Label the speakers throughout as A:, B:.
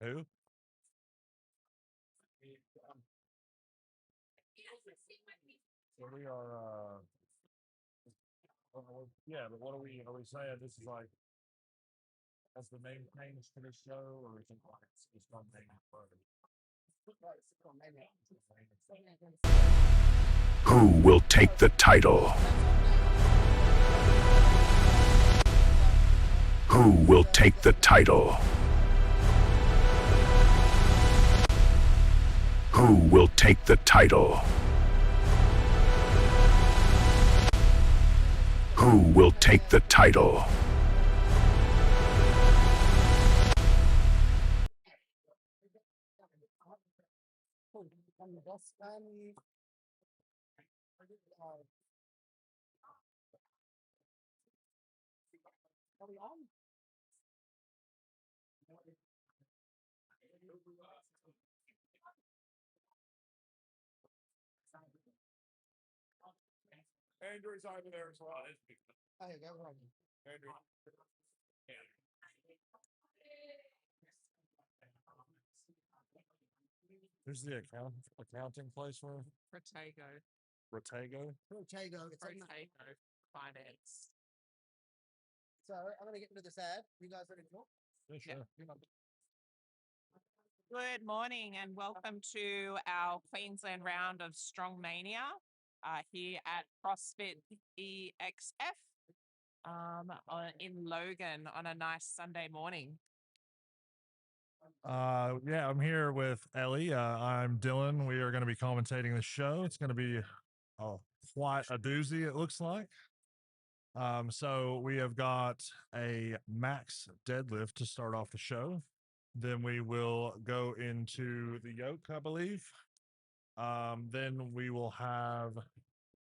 A: Who? So we are, yeah, but what are we saying? This is like, as the main things to this show, or is it like it's not main further?
B: Who will take the title? Who will take the title? Who will take the title? Who will take the title?
A: Andrew's over there as well. Andrew. There's the accounting place for
C: Protego.
A: Rotego.
D: Protego.
C: Protego Finance.
D: So I'm going to get into this ad. You guys ready to talk?
A: Yeah, sure.
C: Good morning and welcome to our Queensland round of Strongmania here at CrossFit EXF in Logan on a nice Sunday morning.
A: Yeah, I'm here with Ellie. I'm Dylan. We are going to be commentating the show. It's going to be quite a doozy, it looks like. So we have got a max deadlift to start off the show. Then we will go into the yoke, I believe. Then we will have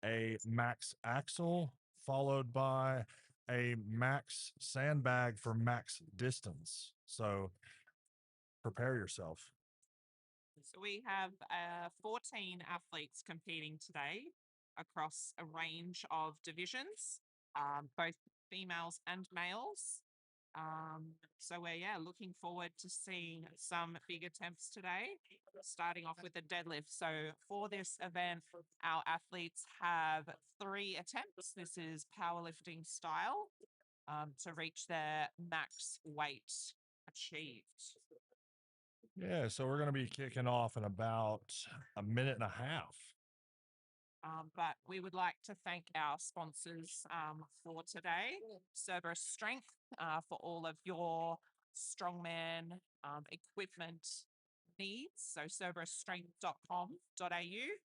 A: a max axle, followed by a max sandbag for max distance. So prepare yourself.
C: So we have 14 athletes competing today across a range of divisions, both females and males. So we're looking forward to seeing some big attempts today, starting off with the deadlift. So for this event, our athletes have 3 attempts. This is powerlifting style to reach their max weight achieved.
A: Yeah, so we're going to be kicking off in about a minute and a half.
C: But we would like to thank our sponsors for today, Cerberus Strength, for all of your strongman equipment needs. So cerberusstrength.com.au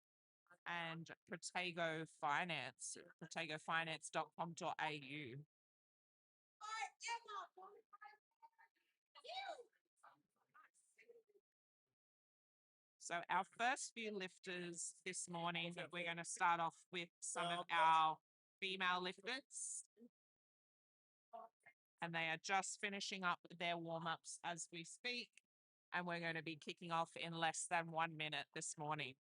C: and Protego Finance, protegofinance.com.au. So our first few lifters this morning, we're going to start off with some of our female lifters. And they are just finishing up their warm-ups as we speak. And we're going to be kicking off in less than 1 minute this morning.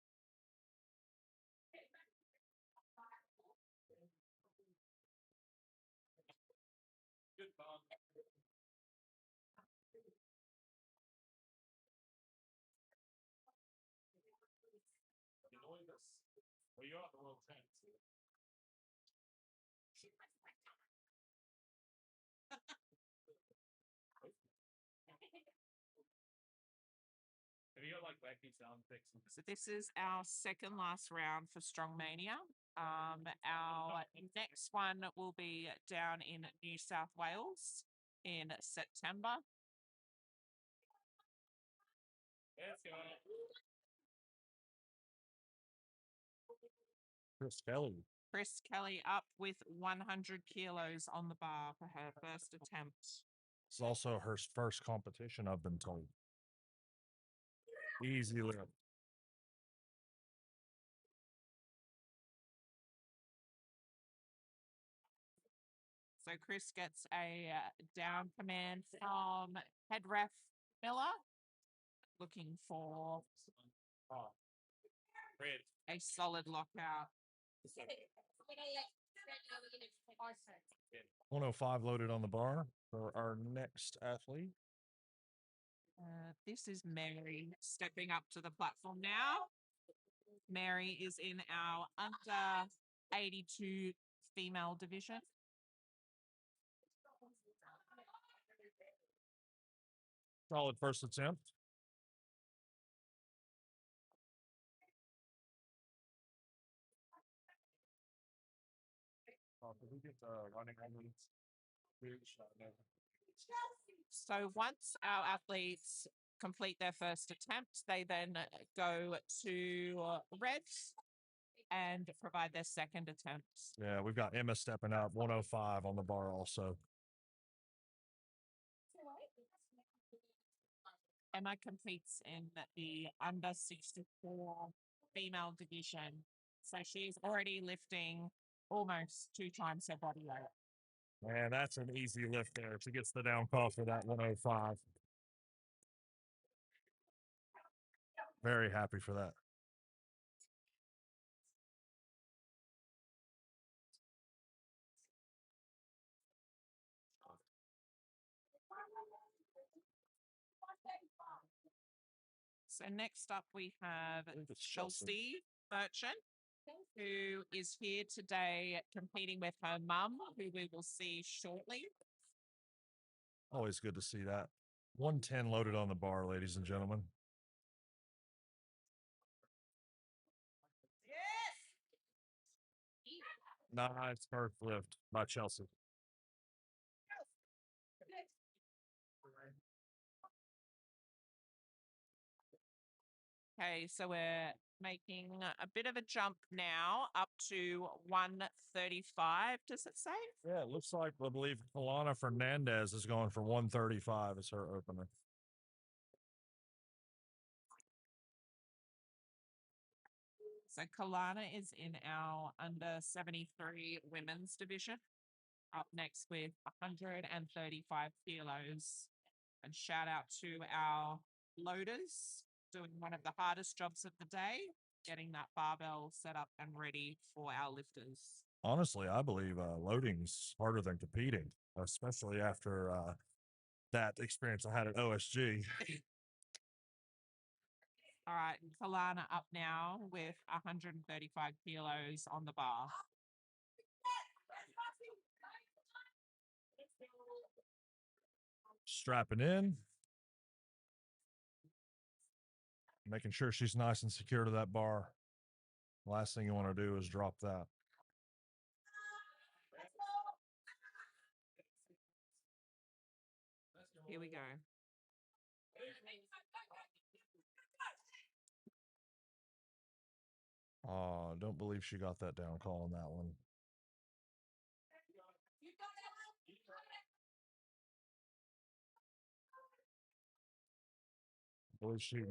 A: Well, you're on the world champs. Have you got like wacky sound effects?
C: So this is our second last round for Strongmania. Our next one will be down in New South Wales in September.
A: Let's go. Chris Kelly.
C: Chris Kelly up with 100 kilos on the bar for her first attempt.
A: It's also her first competition, I've been told. Easy lift.
C: So Chris gets a down command from head ref Miller, looking for a solid lockout.
A: 105 loaded on the bar for our next athlete.
C: This is Mary stepping up to the platform now. Mary is in our under 82 female division.
A: Solid first attempt. Did we get running on these?
C: So once our athletes complete their first attempt, they then go to red and provide their second attempt.
A: Yeah, we've got Emma stepping up, 105 on the bar also.
C: Emma competes in the under 64 female division. So she's already lifting almost 2 times her body weight.
A: Man, that's an easy lift there. She gets the down call for that 105. Very happy for that.
C: So next up we have
A: It's Chelsea.
C: Chelsea Merchant, who is here today competing with her mum, who we will see shortly.
A: Always good to see that. 110 loaded on the bar, ladies and gentlemen. Nice first lift by Chelsea.
C: Okay, so we're making a bit of a jump now up to 135, does it say?
A: Yeah, it looks like I believe Alana Fernandez is going for 135 as her opener.
C: So Kalana is in our under 73 women's division, up next with 135 kilos. And shout out to our loaders doing one of the hardest jobs of the day, getting that barbell set up and ready for our lifters.
A: Honestly, I believe loading's harder than competing, especially after that experience I had at OSG.
C: All right, Kalana up now with 135 kilos on the bar.
A: Strapping in. Making sure she's nice and secure to that bar. Last thing you want to do is drop that.
C: Here we go.
A: Don't believe she got that down call on that one. I believe she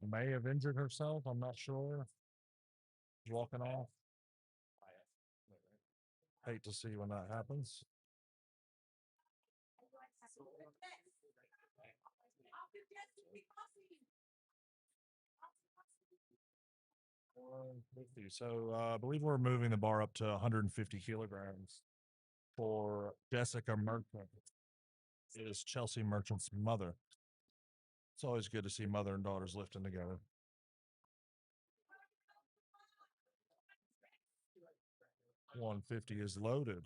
A: may have injured herself. I'm not sure. Walking off. Hate to see when that happens. So I believe we're moving the bar up to 150 kilograms for Jessica Merchant. Is Chelsea Merchant's mother. It's always good to see mother and daughters lifting together. $150 is loaded.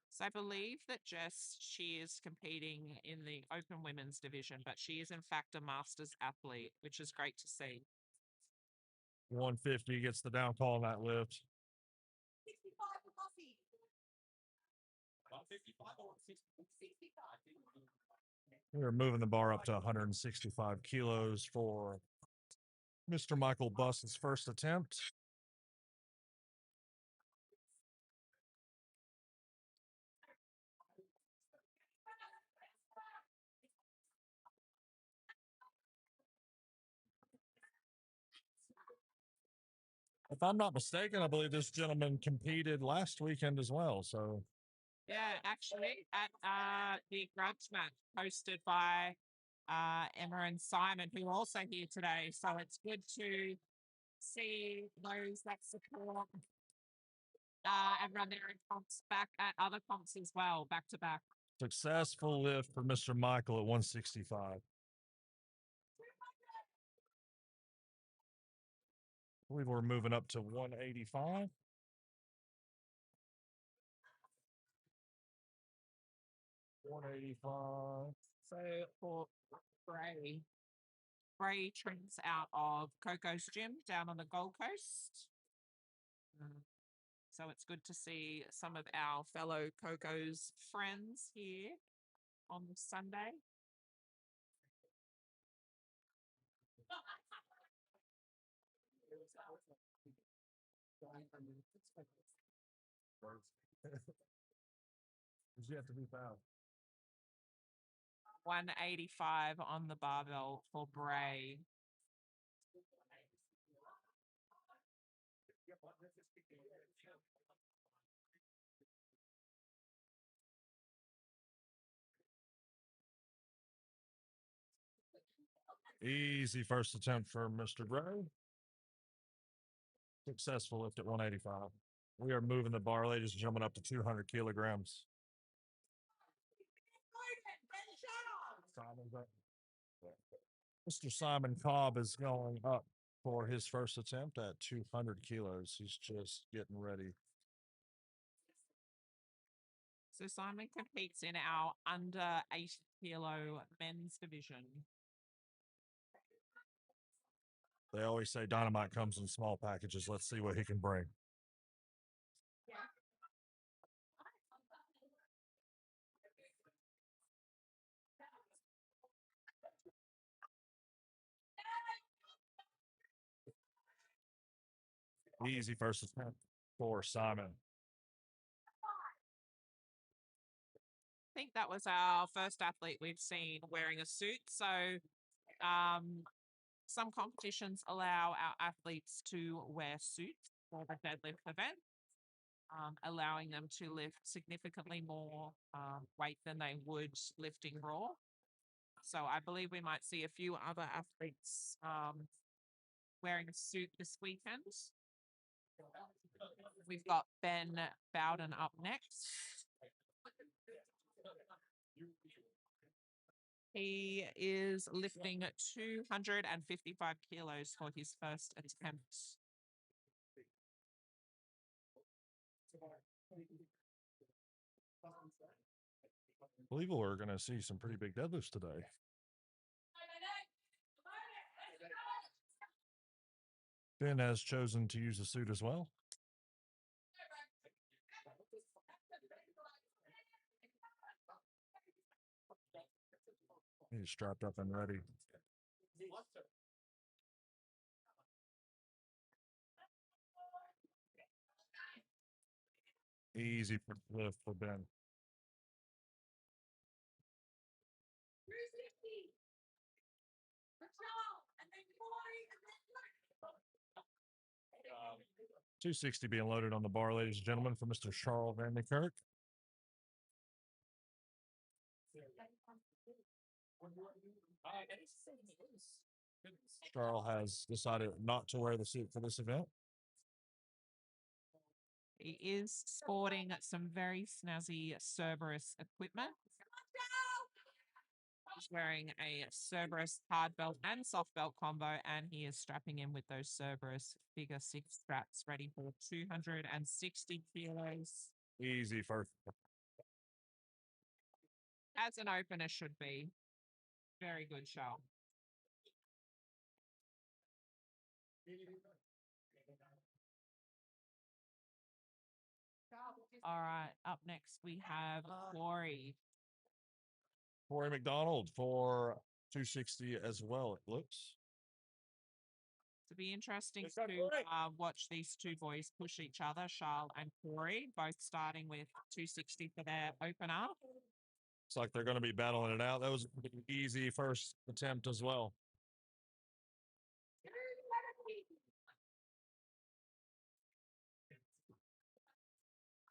C: So I believe that she is competing in the open women's division, but she is in fact a masters athlete, which is great to see.
A: 150 gets the down call on that lift. We're moving the bar up to 165 kilos for Mr. Michael Buss's first attempt. If I'm not mistaken, I believe this gentleman competed last weekend as well. So,
C: yeah, actually, at the grudge match hosted by Emma and Simon, who are also here today. So it's good to see those that support and run their own comps back at other comps as well, back to back.
A: Successful lift for Mr. Michael at 165. I believe we're moving up to 185.
C: So for Bray trains out of Coco's gym down on the Gold Coast. So it's good to see some of our fellow Coco's friends here on Sunday.
A: Does you have to be found?
C: 185 on the barbell for Bray.
A: Easy first attempt for Mr. Bray. Successful lift at 185. We are moving the bar, ladies and gentlemen, up to 200 kilograms. Mr. Simon Cobb is going up for his first attempt at 200 kilos. He's just getting ready.
C: So Simon competes in our under 80 kilo men's division.
A: They always say dynamite comes in small packages. Let's see what he can bring. Easy first attempt for Simon.
C: I think that was our first athlete we've seen wearing a suit. So some competitions allow our athletes to wear suits for the deadlift event, allowing them to lift significantly more weight than they would lifting raw. So I believe we might see a few other athletes wearing a suit this weekend. We've got Ben Bowden up next. He is lifting 255 kilos for his first attempt.
A: I believe we're going to see some pretty big deadlifts today. Ben has chosen to use the suit as well. He's strapped up and ready. Easy lift for Ben. $260 being loaded on the bar, ladies and gentlemen, for Mr. Charles Van de Kirk. Charles has decided not to wear the suit for this event.
C: He is sporting some very snazzy Cerberus equipment. He's wearing a Cerberus hard belt and soft belt combo, and he is strapping in with those Cerberus figure 6 straps ready for 260 kilos.
A: Easy first.
C: As an opener should be. Very good show. All right, up next we have Corey.
A: Corey McDonald for 260 as well, it looks.
C: It'll be interesting to watch these two boys push each other, Charles and Corey, both starting with 260 for their opener.
A: Looks like they're going to be battling it out. That was an easy first attempt as well.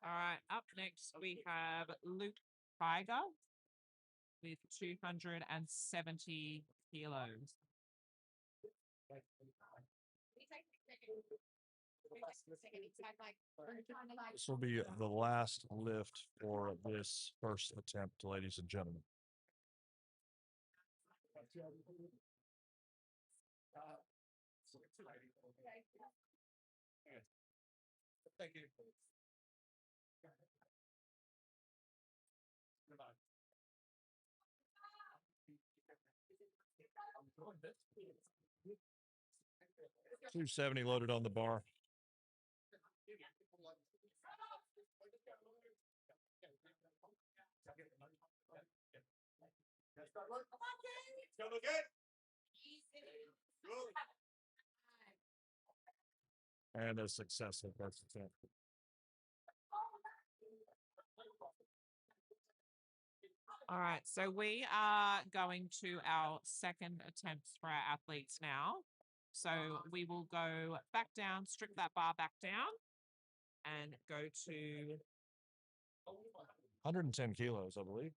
C: All right, up next we have Luke Tiger with 270 kilos.
A: This will be the last lift for this first attempt, ladies and gentlemen.
D: Thank you.
A: 270 loaded on the bar. And a successful first attempt.
C: All right, so we are going to our second attempts for our athletes now. So we will go back down, strip that bar back down, and go to
A: 110 kilos, I believe.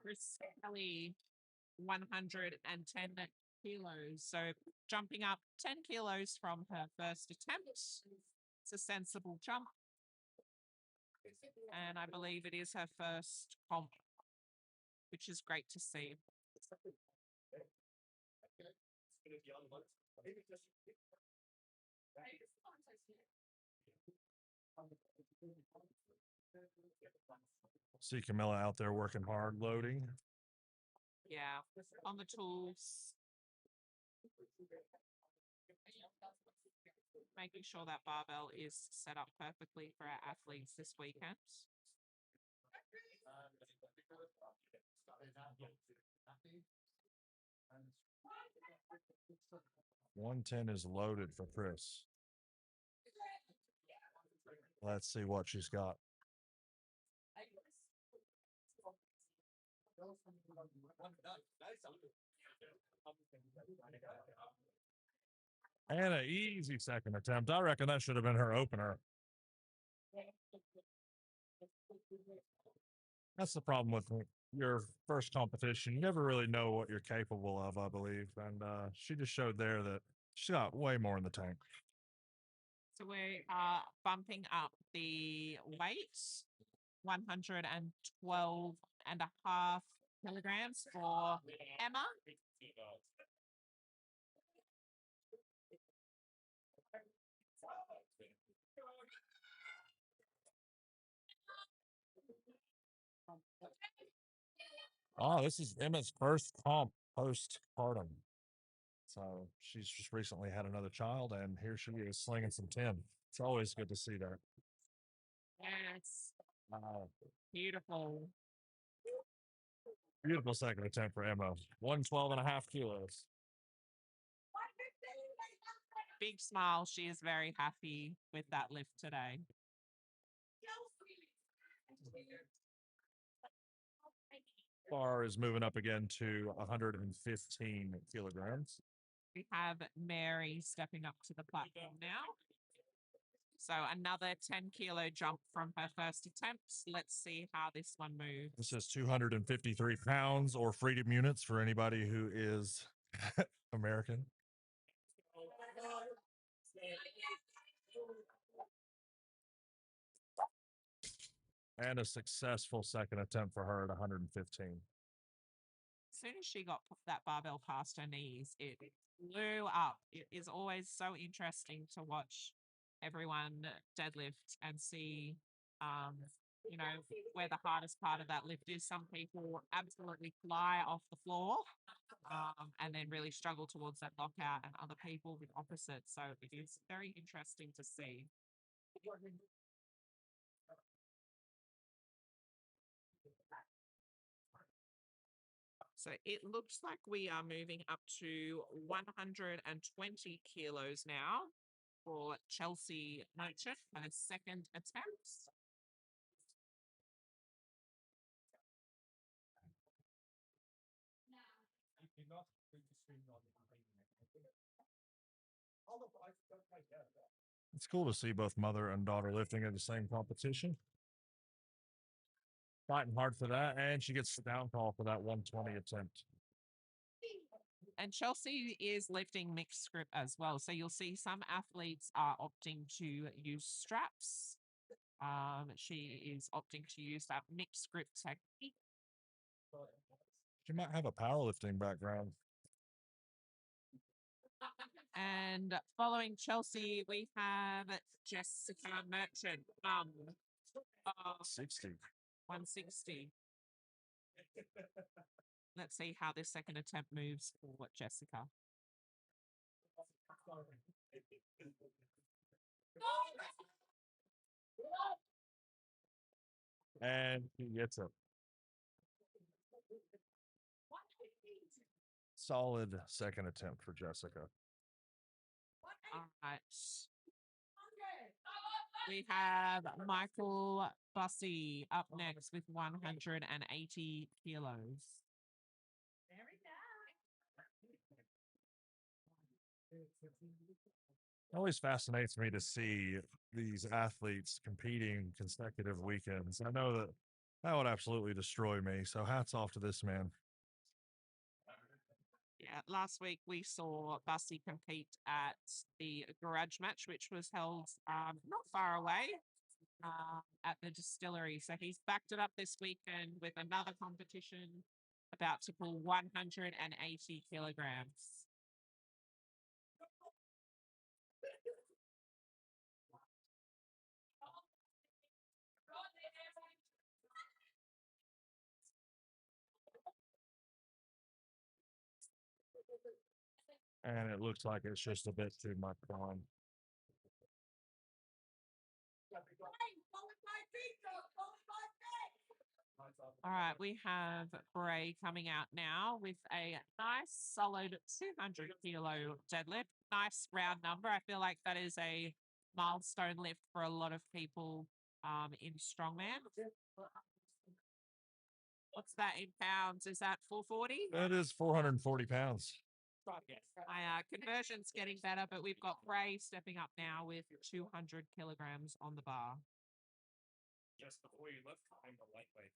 C: Chris Kelly, 110 kilos. So jumping up 10 kilos from her first attempt. It's a sensible jump. And I believe it is her first comp, which is great to see.
A: See Camilla out there working hard, loading.
C: Yeah, on the tools. Making sure that barbell is set up perfectly for our athletes this weekend.
A: $110 is loaded for Chris. Let's see what she's got. And an easy second attempt. I reckon that should have been her opener. That's the problem with your first competition. You never really know what you're capable of, I believe. And she just showed there that she got way more in the tank.
C: So we are bumping up the weight, 112.5 kilograms for Emma.
A: Oh, this is Emma's first comp postpartum. So she's just recently had another child, and here she is slinging some 10. It's always good to see that.
C: Yes.
A: Wow.
C: Beautiful.
A: Beautiful second attempt for Emma. 112.5 kilos.
C: Big smile. She is very happy with that lift today.
A: Bar is moving up again to 115 kilograms.
C: We have Mary stepping up to the platform now. So another 10 kilo jump from her first attempt. Let's see how this one moves.
A: This is 253 pounds or freedom units for anybody who is American. And a successful second attempt for her at 115.
C: As soon as she got that barbell past her knees, it blew up. It is always so interesting to watch everyone deadlift and see, where the hardest part of that lift is. Some people absolutely fly off the floor and then really struggle towards that lockout, and other people the opposite. So it is very interesting to see. So it looks like we are moving up to 120 kilos now for Chelsea Merchant for her second attempt.
A: It's cool to see both mother and daughter lifting at the same competition. fighting hard for that, and she gets the down call for that 120 attempt.
C: And Chelsea is lifting mixed grip as well. So you'll see some athletes are opting to use straps. She is opting to use that mixed grip technique.
A: She might have a powerlifting background.
C: And following Chelsea, we have Jessica Merchant,
A: 60.
C: 160. Let's see how this second attempt moves for Jessica.
A: And he gets it. Solid second attempt for Jessica.
C: All right. We have Michael Bussey up next with 180 kilos.
A: It always fascinates me to see these athletes competing consecutive weekends. I know that would absolutely destroy me. So hats off to this man.
C: Yeah, last week we saw Bussey compete at the garage match, which was held not far away at the distillery. So he's backed it up this weekend with another competition about to pull 180 kilograms.
A: And it looks like it's just a bit too much for him.
C: All right, we have Bray coming out now with a nice solid 200 kilo deadlift. Nice round number. I feel like that is a milestone lift for a lot of people in strongman. What's that in pounds? Is that 440?
A: That is 440 pounds.
C: My conversion's getting better, but we've got Bray stepping up now with 200 kilograms on the bar.
A: Just before you lift, I'm the lightweight.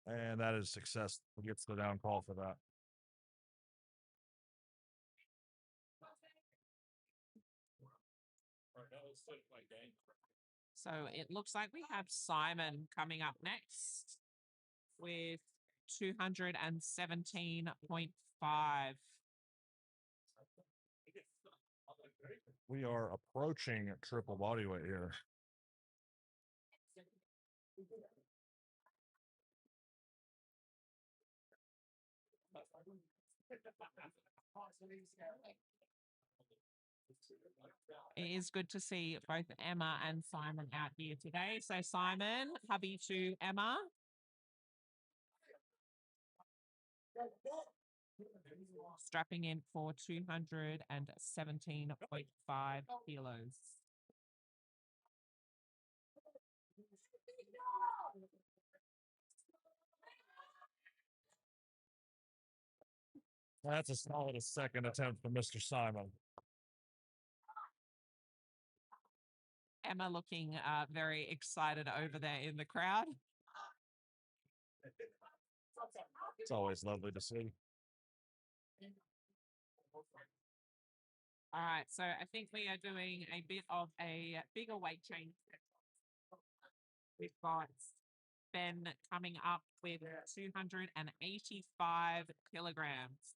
A: And that is success. He gets the down call for that.
C: So it looks like we have Simon coming up next with 217.5.
A: We are approaching triple body weight here.
C: It is good to see both Emma and Simon out here today. So Simon, hubby to Emma. Strapping in for 217.5 kilos.
A: That's a solid second attempt for Mr. Simon.
C: Emma looking very excited over there in the crowd.
A: It's always lovely to see.
C: All right, so I think we are doing a bit of a bigger weight change. We've got Ben coming up with 285 kilograms.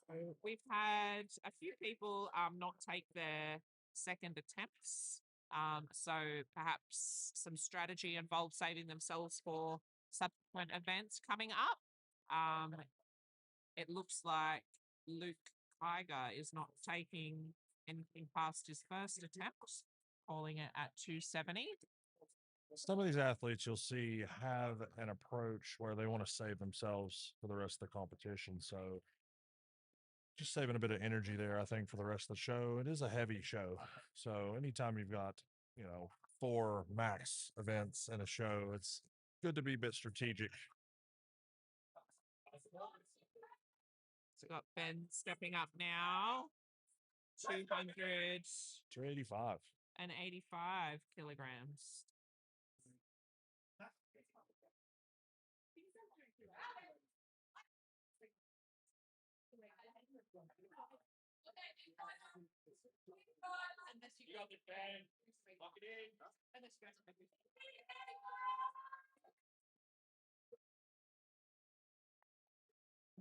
C: So we've had a few people not take their second attempts. So perhaps some strategy involved saving themselves for subsequent events coming up. It looks like Luke Kiger is not taking anything past his first attempt, calling it at 270.
A: Some of these athletes you'll see have an approach where they want to save themselves for the rest of the competition. So just saving a bit of energy there, I think, for the rest of the show. It is a heavy show. So anytime you've got, 4 max events in a show, it's good to be a bit strategic.
C: So got Ben stepping up now. 285
A: 285.
C: kilograms.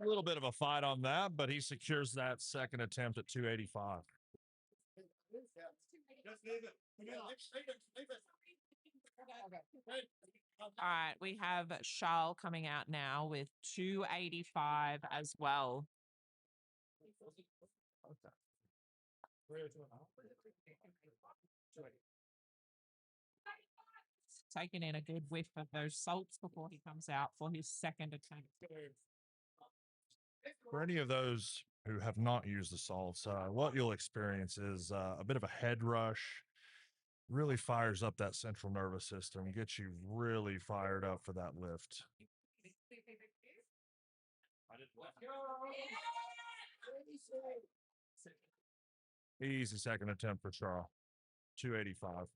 A: A little bit of a fight on that, but he secures that second attempt at 285.
C: All right, we have Charles coming out now with 285 as well. Taking in a good whiff of those salts before he comes out for his second attempt.
A: For any of those who have not used the salts, what you'll experience is a bit of a head rush. Really fires up that central nervous system, gets you really fired up for that lift. Easy second attempt for Charles. 285.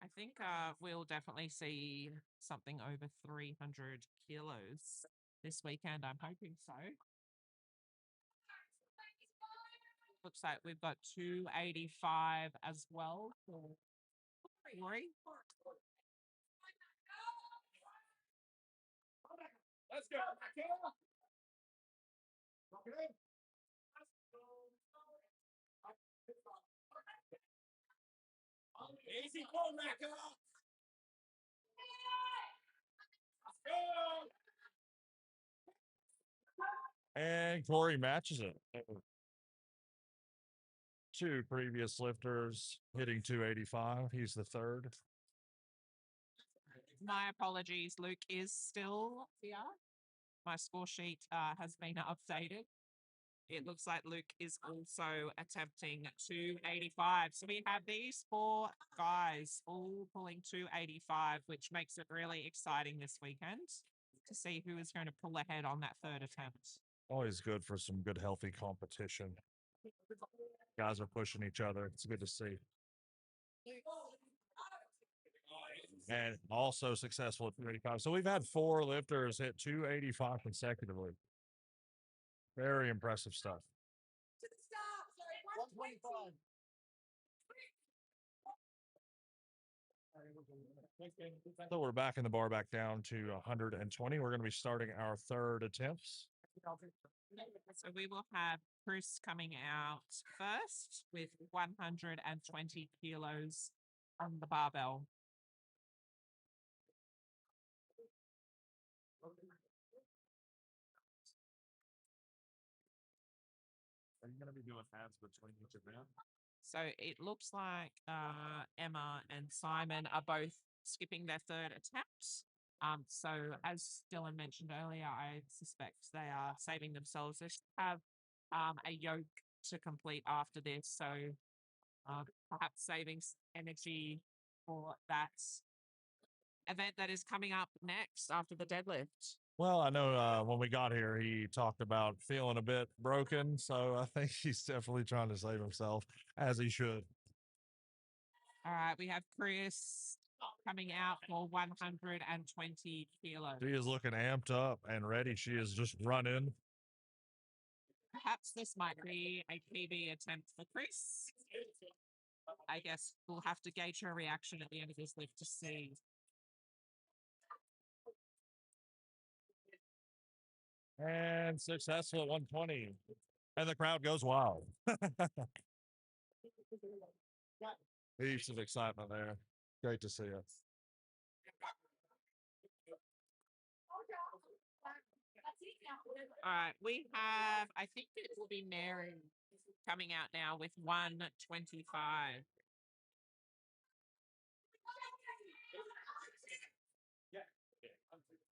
C: I think we'll definitely see something over 300 kilos this weekend. I'm hoping so. Looks like we've got 285 as well for Rory.
A: Let's go. Easy pull, Mecca. And Corey matches it. Two previous lifters hitting 285. He's the third.
C: My apologies. Luke is still here. My score sheet has been updated. It looks like Luke is also attempting 285. So we have these four guys all pulling 285, which makes it really exciting this weekend to see who is going to pull ahead on that third attempt.
A: Always good for some good, healthy competition. Guys are pushing each other. It's good to see. And also successful at 285. So we've had four lifters hit 285 consecutively. Very impressive stuff.
D: 125.
A: So we're backing the bar back down to 120. We're going to be starting our third attempts.
C: So we will have Chris coming out first with 120 kilos on the barbell.
A: Are you going to be doing halves between each of them?
C: So it looks like Emma and Simon are both skipping their third attempt. So as Dylan mentioned earlier, I suspect they are saving themselves. They should have a yoke to complete after this. So perhaps saving energy for that event that is coming up next after the deadlift.
A: Well, I know when we got here, he talked about feeling a bit broken. So I think he's definitely trying to save himself, as he should.
C: All right, we have Chris coming out for 120 kilos.
A: She is looking amped up and ready. She is just running.
C: Perhaps this might be a PB attempt for Chris. I guess we'll have to gauge her reaction at the end of this lift to see.
A: And successful at 120. And the crowd goes wild. Heaps of excitement there. Great to see it.
C: All right, we have, I think it will be Mary coming out now with 125.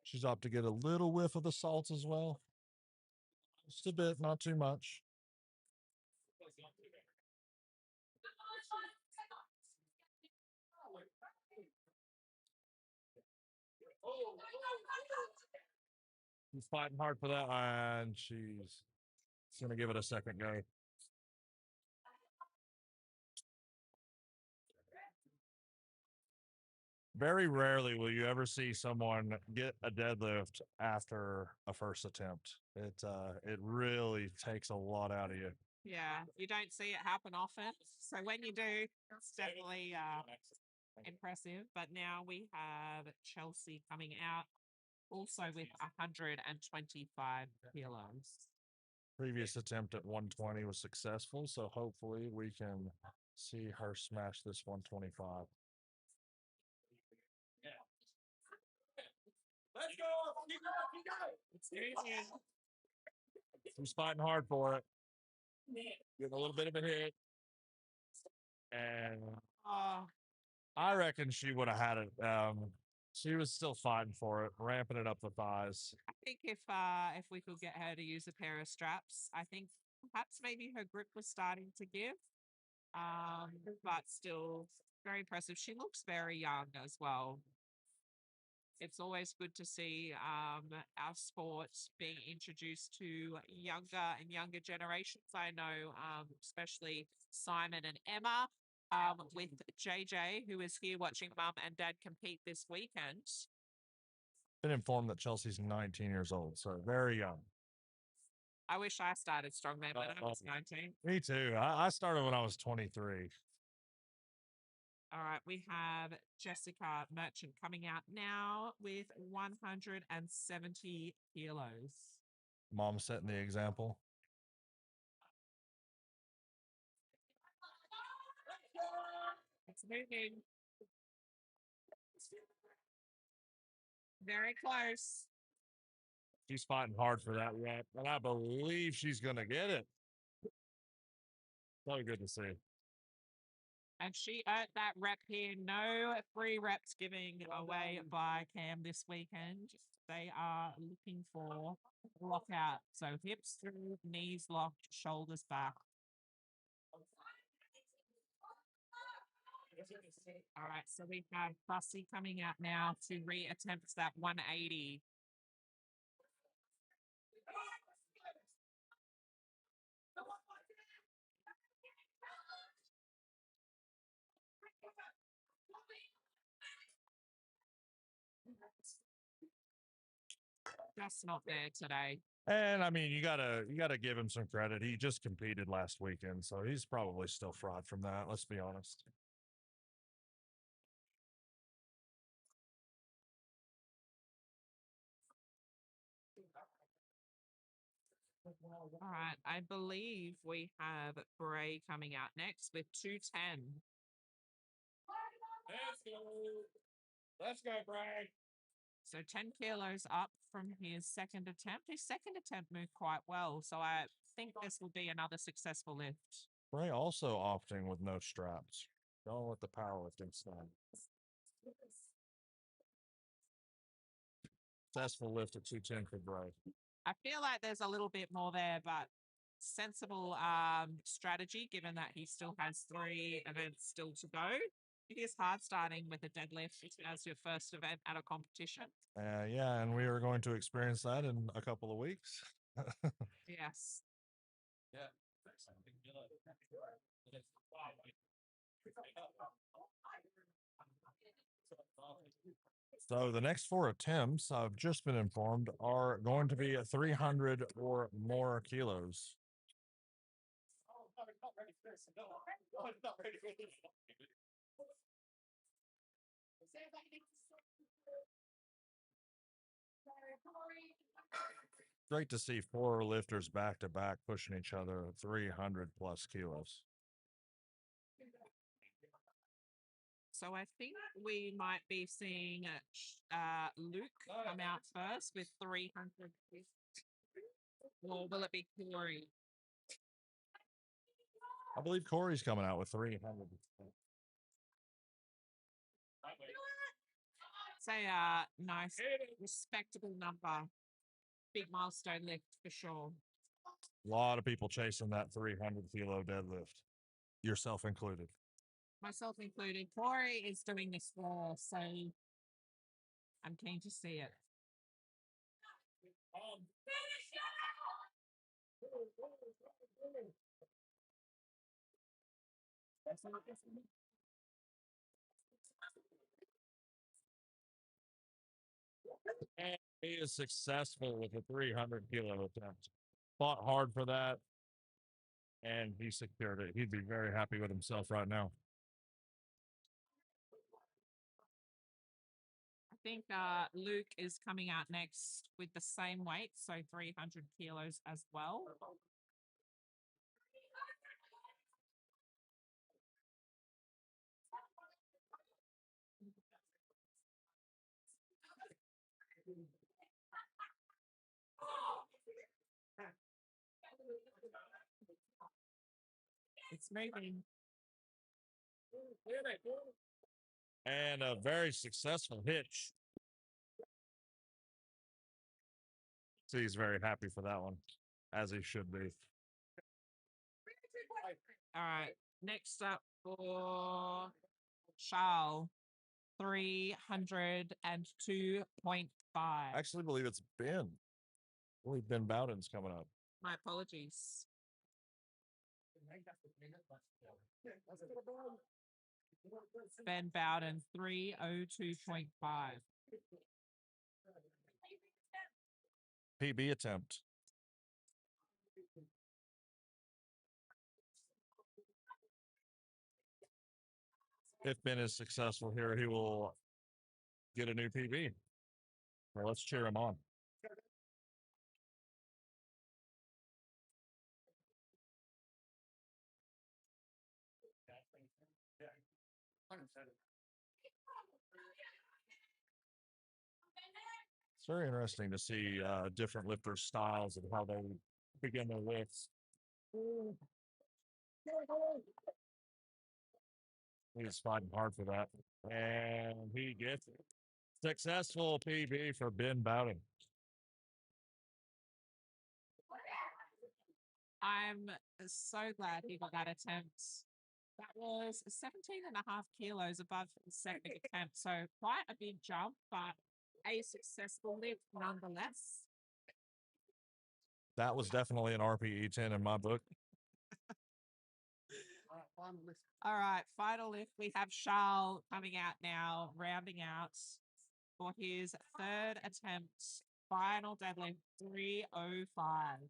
A: She's up to get a little whiff of the salts as well. Just a bit, not too much. She's fighting hard for that, and she's going to give it a second go. Very rarely will you ever see someone get a deadlift after a first attempt. It really takes a lot out of you.
C: Yeah, you don't see it happen often. So when you do, it's definitely impressive. But now we have Chelsea coming out also with 125 kilos.
A: Previous attempt at 120 was successful, so hopefully we can see her smash this 125. Let's go! Keep going! She's fighting hard for it. Getting a little bit of a hit. And I reckon she would have had it. She was still fighting for it, ramping it up the thighs.
C: I think if we could get her to use a pair of straps, I think perhaps maybe her grip was starting to give. But still very impressive. She looks very young as well. It's always good to see our sport being introduced to younger and younger generations. I know, especially Simon and Emma, with JJ, who is here watching mum and dad compete this weekend.
A: Been informed that Chelsea's 19 years old, so very young.
C: I wish I started strongman when I was 19.
A: Me too. I started when I was 23.
C: All right, we have Jessica Merchant coming out now with 170 kilos.
A: Mom setting the example.
C: It's moving. Very close.
A: She's fighting hard for that rep, and I believe she's going to get it. So good to see.
C: And she earned that rep here. No free reps giving away by Cam this weekend. They are looking for lockout. So hips through, knees locked, shoulders back. All right, so we have Fussy coming out now to reattempt that 180. Just not there today.
A: And I mean, you gotta give him some credit. He just competed last weekend, so he's probably still fried from that. Let's be honest.
C: All right, I believe we have Bray coming out next with 210.
A: Let's go, Bray.
C: So 10 kilos up from his second attempt. His second attempt moved quite well, so I think this will be another successful lift.
A: Bray also opting with no straps. Going with the powerlifting style. Successful lift at 210 for Bray.
C: I feel like there's a little bit more there, but sensible strategy given that he still has 3 events still to go. It is hard starting with a deadlift as your first event at a competition.
A: Yeah, and we are going to experience that in a couple of weeks.
C: Yes.
A: So the next 4 attempts, I've just been informed, are going to be 300 or more kilos. Great to see 4 lifters back to back pushing each other 300 plus kilos.
C: So I think we might be seeing Luke come out first with 300. Or will it be Corey?
A: I believe Corey's coming out with 300.
C: Say a nice, respectable number. Big milestone lift for sure.
A: A lot of people chasing that 300 kilo deadlift, yourself included.
C: Myself included. Corey is doing this for, so I'm keen to see it.
A: And he is successful with a 300 kilo attempt. Fought hard for that, and he secured it. He'd be very happy with himself right now.
C: I think Luke is coming out next with the same weight, so 300 kilos as well. It's moving.
A: And a very successful hitch. So he's very happy for that one, as he should be.
C: All right. Next up for Charles, 302.5.
A: I actually believe it's Ben. I believe Ben Bowden's coming up.
C: My apologies. Ben Bowden, 302.5.
A: PB attempt. If Ben is successful here, he will get a new PB. Well, let's cheer him on. It's very interesting to see different lifters' styles and how they begin their lifts. He's fighting hard for that. And he gets it. Successful PB for Ben Bowden.
C: I'm so glad he got that attempt. That was 17.5 kilos above the second attempt. So quite a big jump, but a successful lift nonetheless.
A: That was definitely an RPE 10 in my book.
C: All right, final lift. We have Charles coming out now, rounding out for his third attempt. Final deadlift, 305.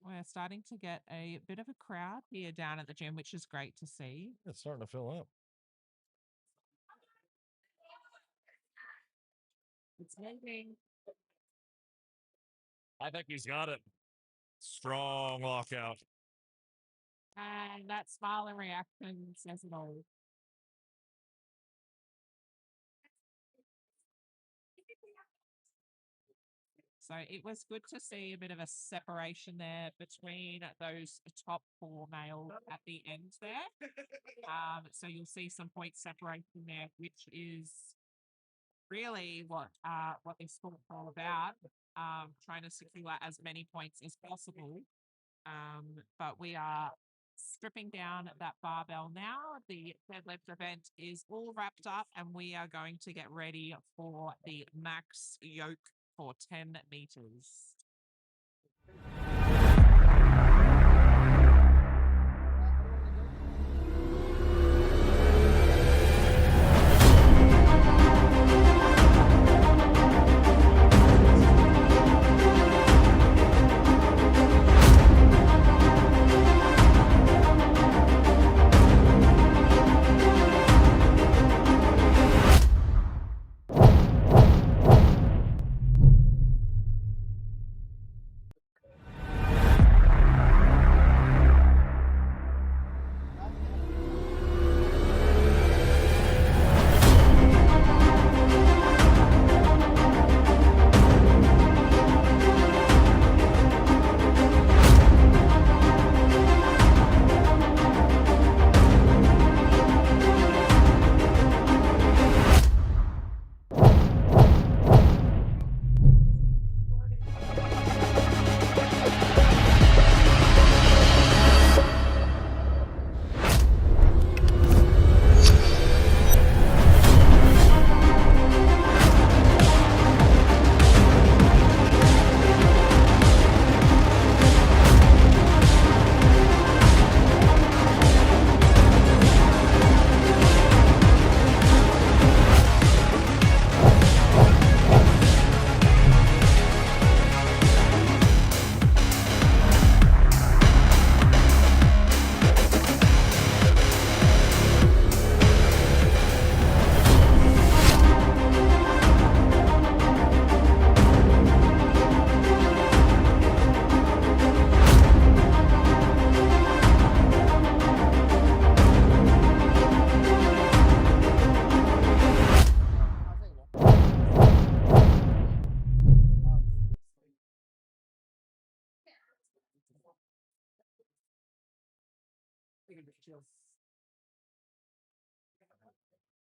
C: We're starting to get a bit of a crowd here down at the gym, which is great to see.
A: It's starting to fill up.
C: It's moving.
A: I think he's got it. Strong lockout.
C: And that smile and reaction says it all. So it was good to see a bit of a separation there between those top four males at the end there. So you'll see some point separation there, which is really what this sport's all about. Trying to secure as many points as possible. But we are stripping down that barbell now. The deadlift event is all wrapped up, and we are going to get ready for the max yoke for 10 meters.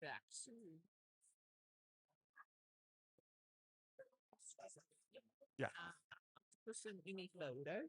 C: Back.
A: Yeah.
C: Person in a photo.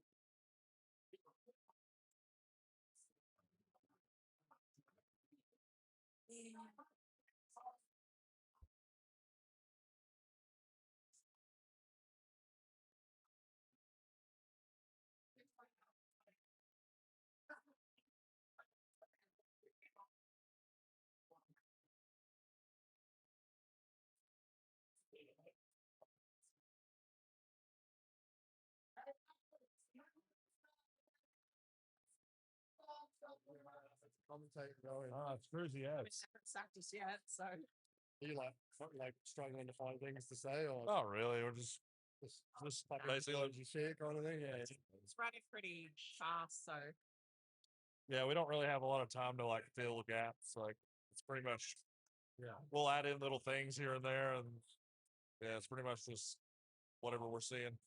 D: Commentating going.
A: It's crazy.
C: We
A: Yeah.
C: haven't sacked us yet, so
D: Are you like struggling to find things to say, or
A: Not really. We're just
D: just fucking
A: basically-
D: as you see it kind of thing? Yeah.
C: it's running pretty fast. So
A: yeah, we don't really have a lot of time to like fill gaps. Like it's pretty much we'll add in little things here and there, and yeah, it's pretty much just whatever we're seeing.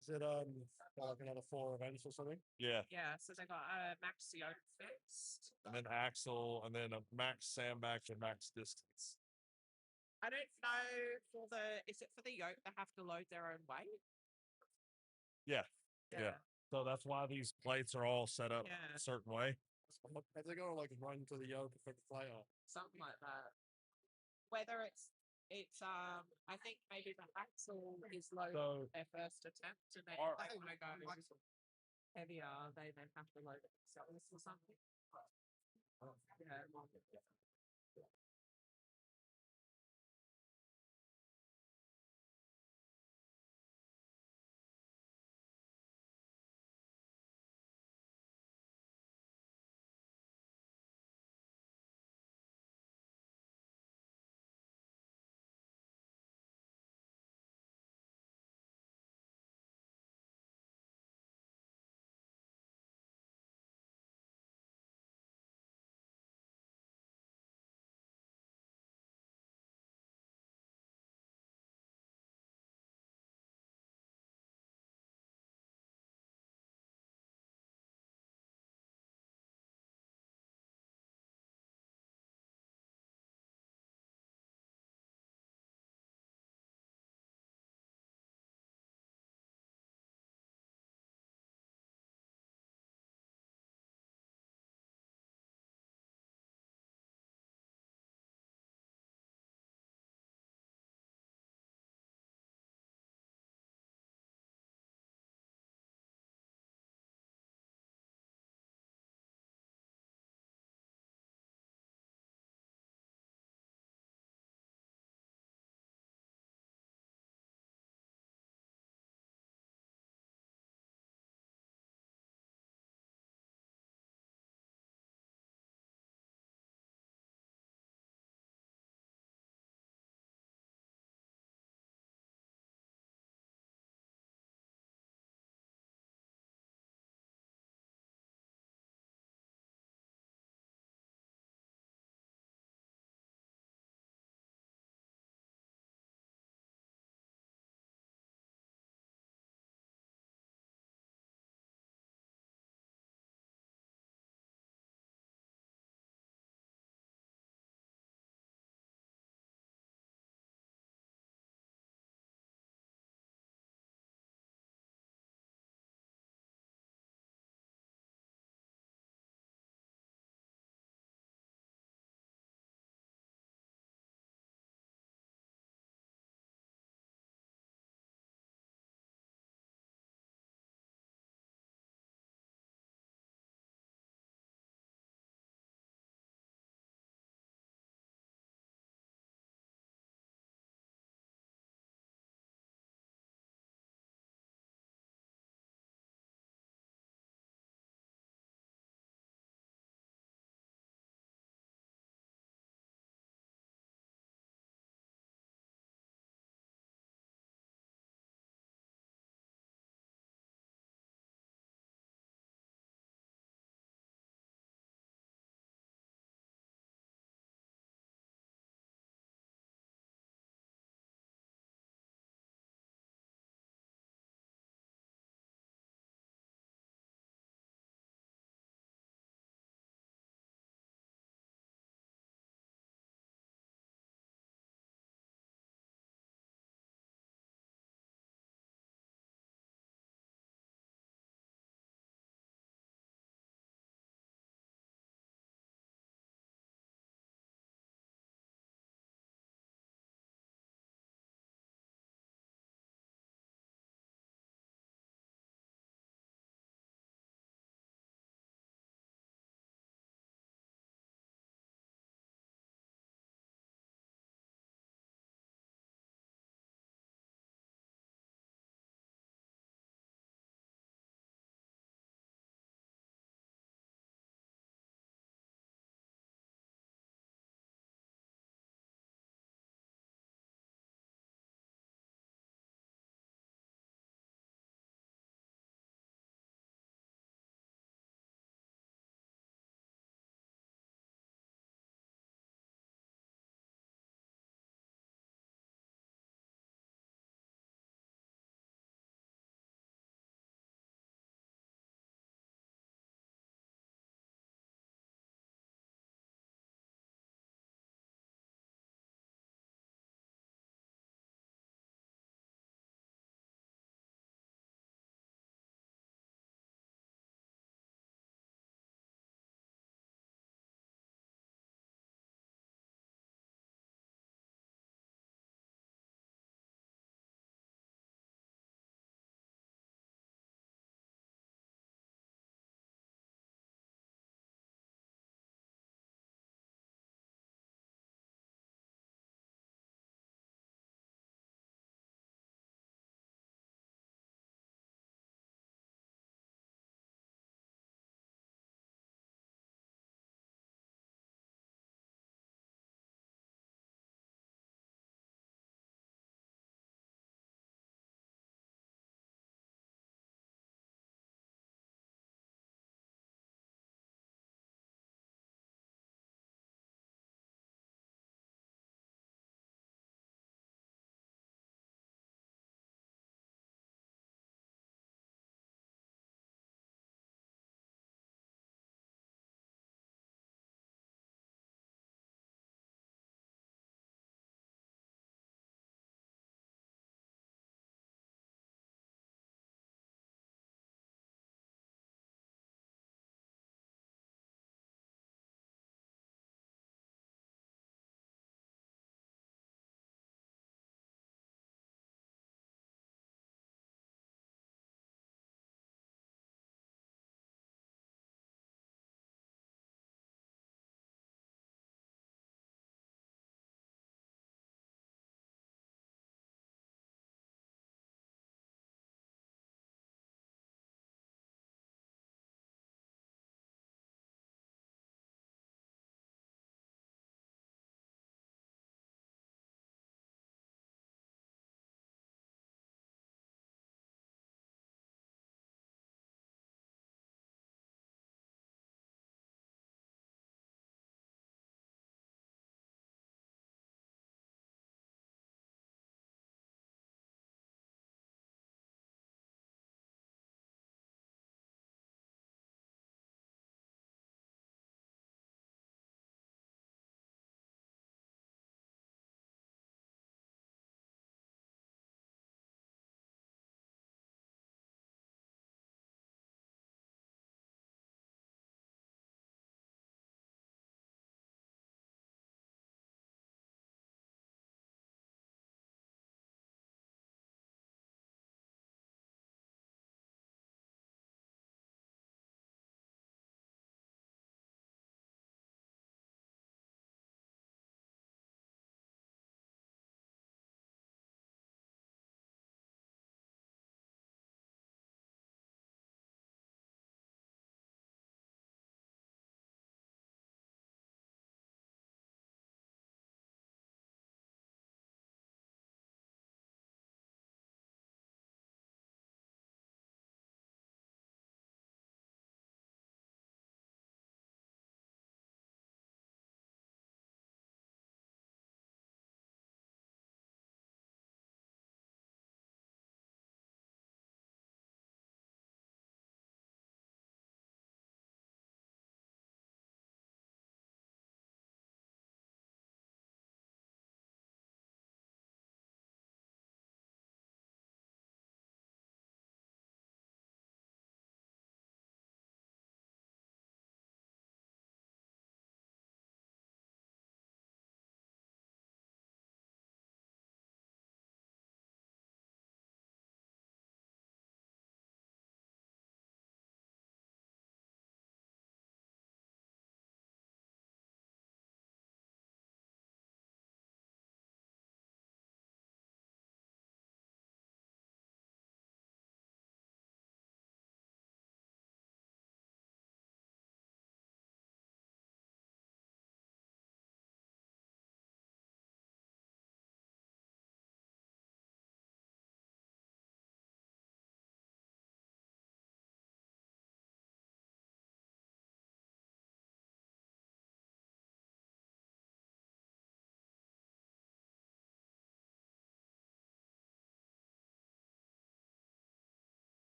D: Is it like another 4 events or something?
A: Yeah,
C: yeah, so they got Max Yoke fixed.
A: and then axle, and then a max sandbag and max distance.
C: I don't know for the is it for the yoke they have to load their own weight?
A: Yeah. So that's why these plates are all set up
C: Yeah.
A: a certain way.
D: Are they going to like run to the yoke for the player?
C: Something like that. Whether it's I think maybe the axle is low
A: So
C: their first attempt and then
A: Our-
C: if they want to go heavier, they then have to load it themselves or something. Yeah.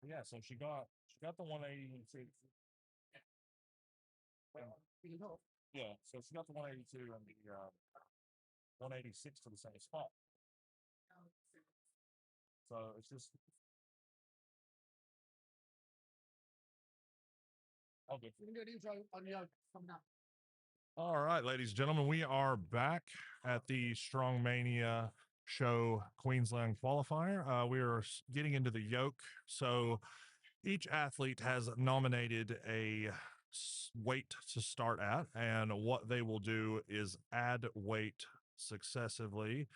A: Yeah, so she got the 182. Yeah, so she got the 182 and the 186 to the same spot. So it's just okay.
D: We can do an intro on the yoke coming up.
A: All right, ladies and gentlemen, we are back at the Strongmania Show Queensland qualifier. We are getting into the yoke. So each athlete has nominated a weight to start at, and what they will do is add weight successively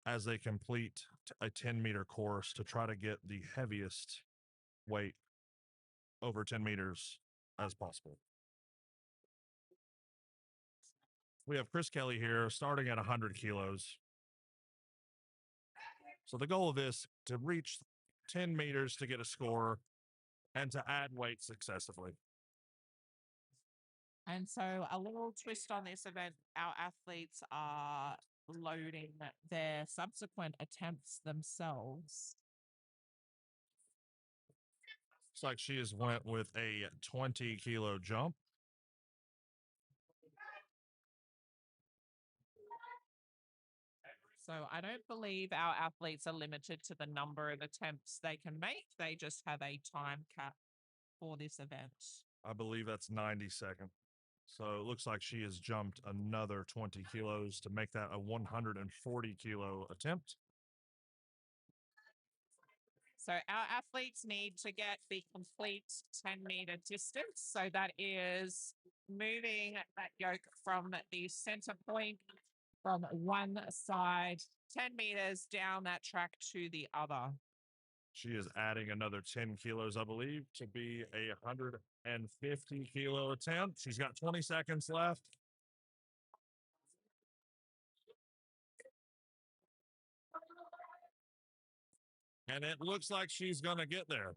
A: as they complete a 10-meter course to try to get the heaviest weight over 10 meters as possible. We have Chris Kelly here starting at 100 kilos. So the goal of this to reach 10 meters to get a score and to add weight successively.
C: And so, a little twist on this event, our athletes are loading their subsequent attempts themselves.
A: Looks like she has went with a 20-kilo jump.
C: So, I don't believe our athletes are limited to the number of attempts they can make. They just have a time cap for this event.
A: I believe that's 90 seconds. So it looks like she has jumped another 20 kilos to make that a 140-kilo attempt.
C: So our athletes need to get the complete 10-meter distance. So that is moving that yoke from the center point from one side 10 meters down that track to the other.
A: She is adding another 10 kilos, I believe, to be a 150-kilo attempt. She's got 20 seconds left. And it looks like she's going to get there.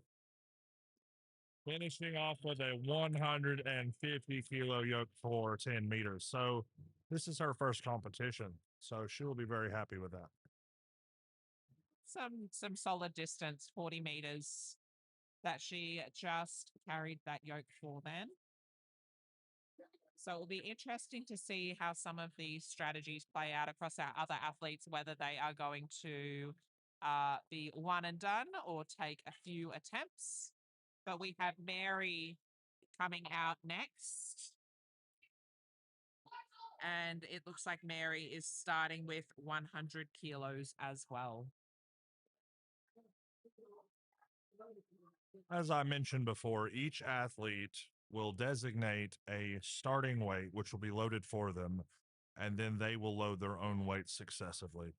A: Finishing off with a 150-kilo yoke for 10 meters. So this is her first competition. So she will be very happy with that.
C: Some solid distance, 40 meters, that she just carried that yoke for then. So it will be interesting to see how some of these strategies play out across our other athletes, whether they are going to be one and done or take a few attempts. But we have Mary coming out next. And it looks like Mary is starting with 100 kilos as well.
A: As I mentioned before, each athlete will designate a starting weight, which will be loaded for them, and then they will load their own weight successively.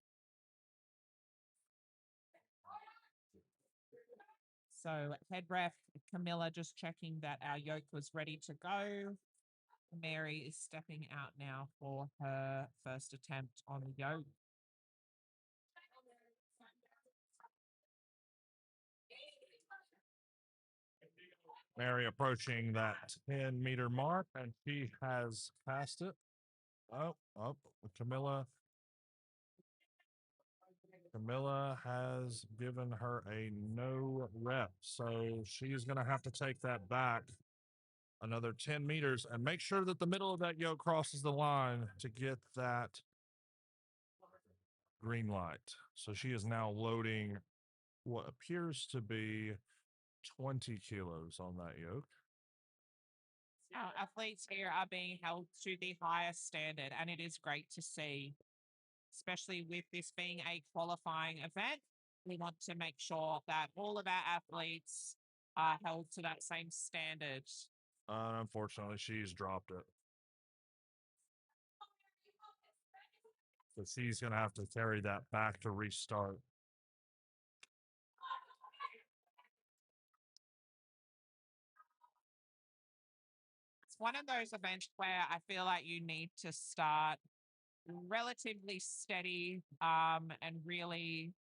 C: So head ref Camilla just checking that our yoke was ready to go. Mary is stepping out now for her first attempt on the yoke.
A: Mary approaching that 10-meter mark, and she has passed it. Oh, Camilla. Camilla has given her a no rep, so she's going to have to take that back another 10 meters and make sure that the middle of that yoke crosses the line to get that green light. So she is now loading what appears to be 20 kilos on that yoke.
C: Our athletes here are being held to the highest standard, and it is great to see, especially with this being a qualifying event. We want to make sure that all of our athletes are held to that same standard.
A: Unfortunately, she's dropped it. So she's going to have to carry that back to restart.
C: It's one of those events where I feel like you need to start relatively steady and really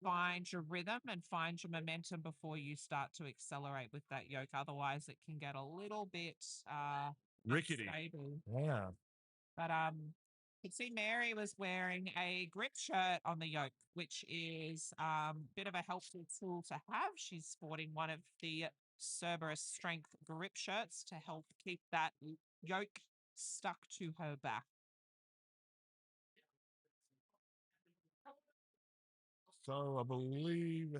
C: find your rhythm and find your momentum before you start to accelerate with that yoke. Otherwise, it can get a little bit
A: Rickety.
C: unstable.
A: Yeah.
C: But You can see Mary was wearing a grip shirt on the yoke, which is a bit of a helpful tool to have. She's sporting one of the Cerberus strength grip shirts to help keep that yoke stuck to her back.
A: So I believe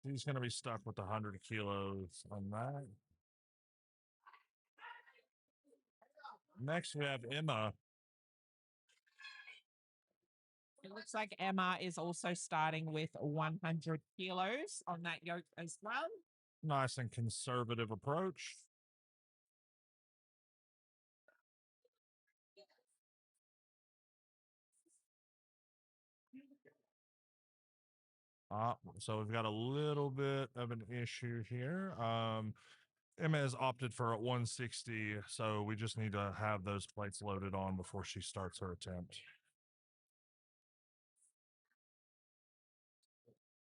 A: he's going to be stuck with 100 kilos on that. Next, we have Emma.
C: It looks like Emma is also starting with 100 kilos on that yoke as well.
A: Nice and conservative approach. So we've got a little bit of an issue here. Emma has opted for a 160, so we just need to have those plates loaded on before she starts her attempt.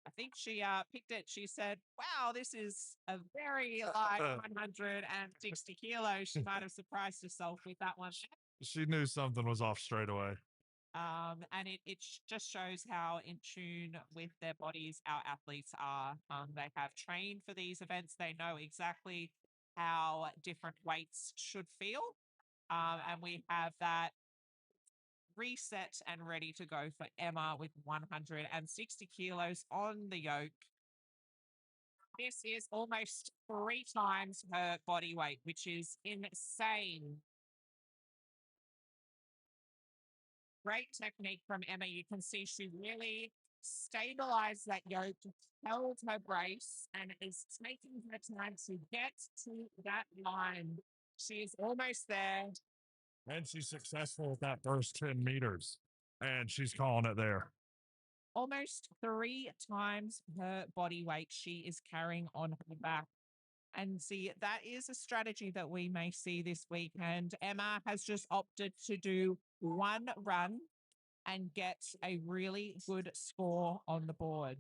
C: I think she picked it. She said, "Wow, this is a very light 160 kilos." She might have surprised herself with that one.
A: She knew something was off straight away.
C: And it just shows how in tune with their bodies our athletes are. They have trained for these events. They know exactly how different weights should feel. And we have that reset and ready to go for Emma with 160 kilos on the yoke. This is almost 3 times her body weight, which is insane. Great technique from Emma. You can see she really stabilized that yoke, held her brace, and is taking her time to get to that line. She is almost there.
A: And she's successful with that first 10 meters. And she's calling it there.
C: Almost 3 times her body weight she is carrying on her back. And see, that is a strategy that we may see this weekend. Emma has just opted to do one run and get a really good score on the board.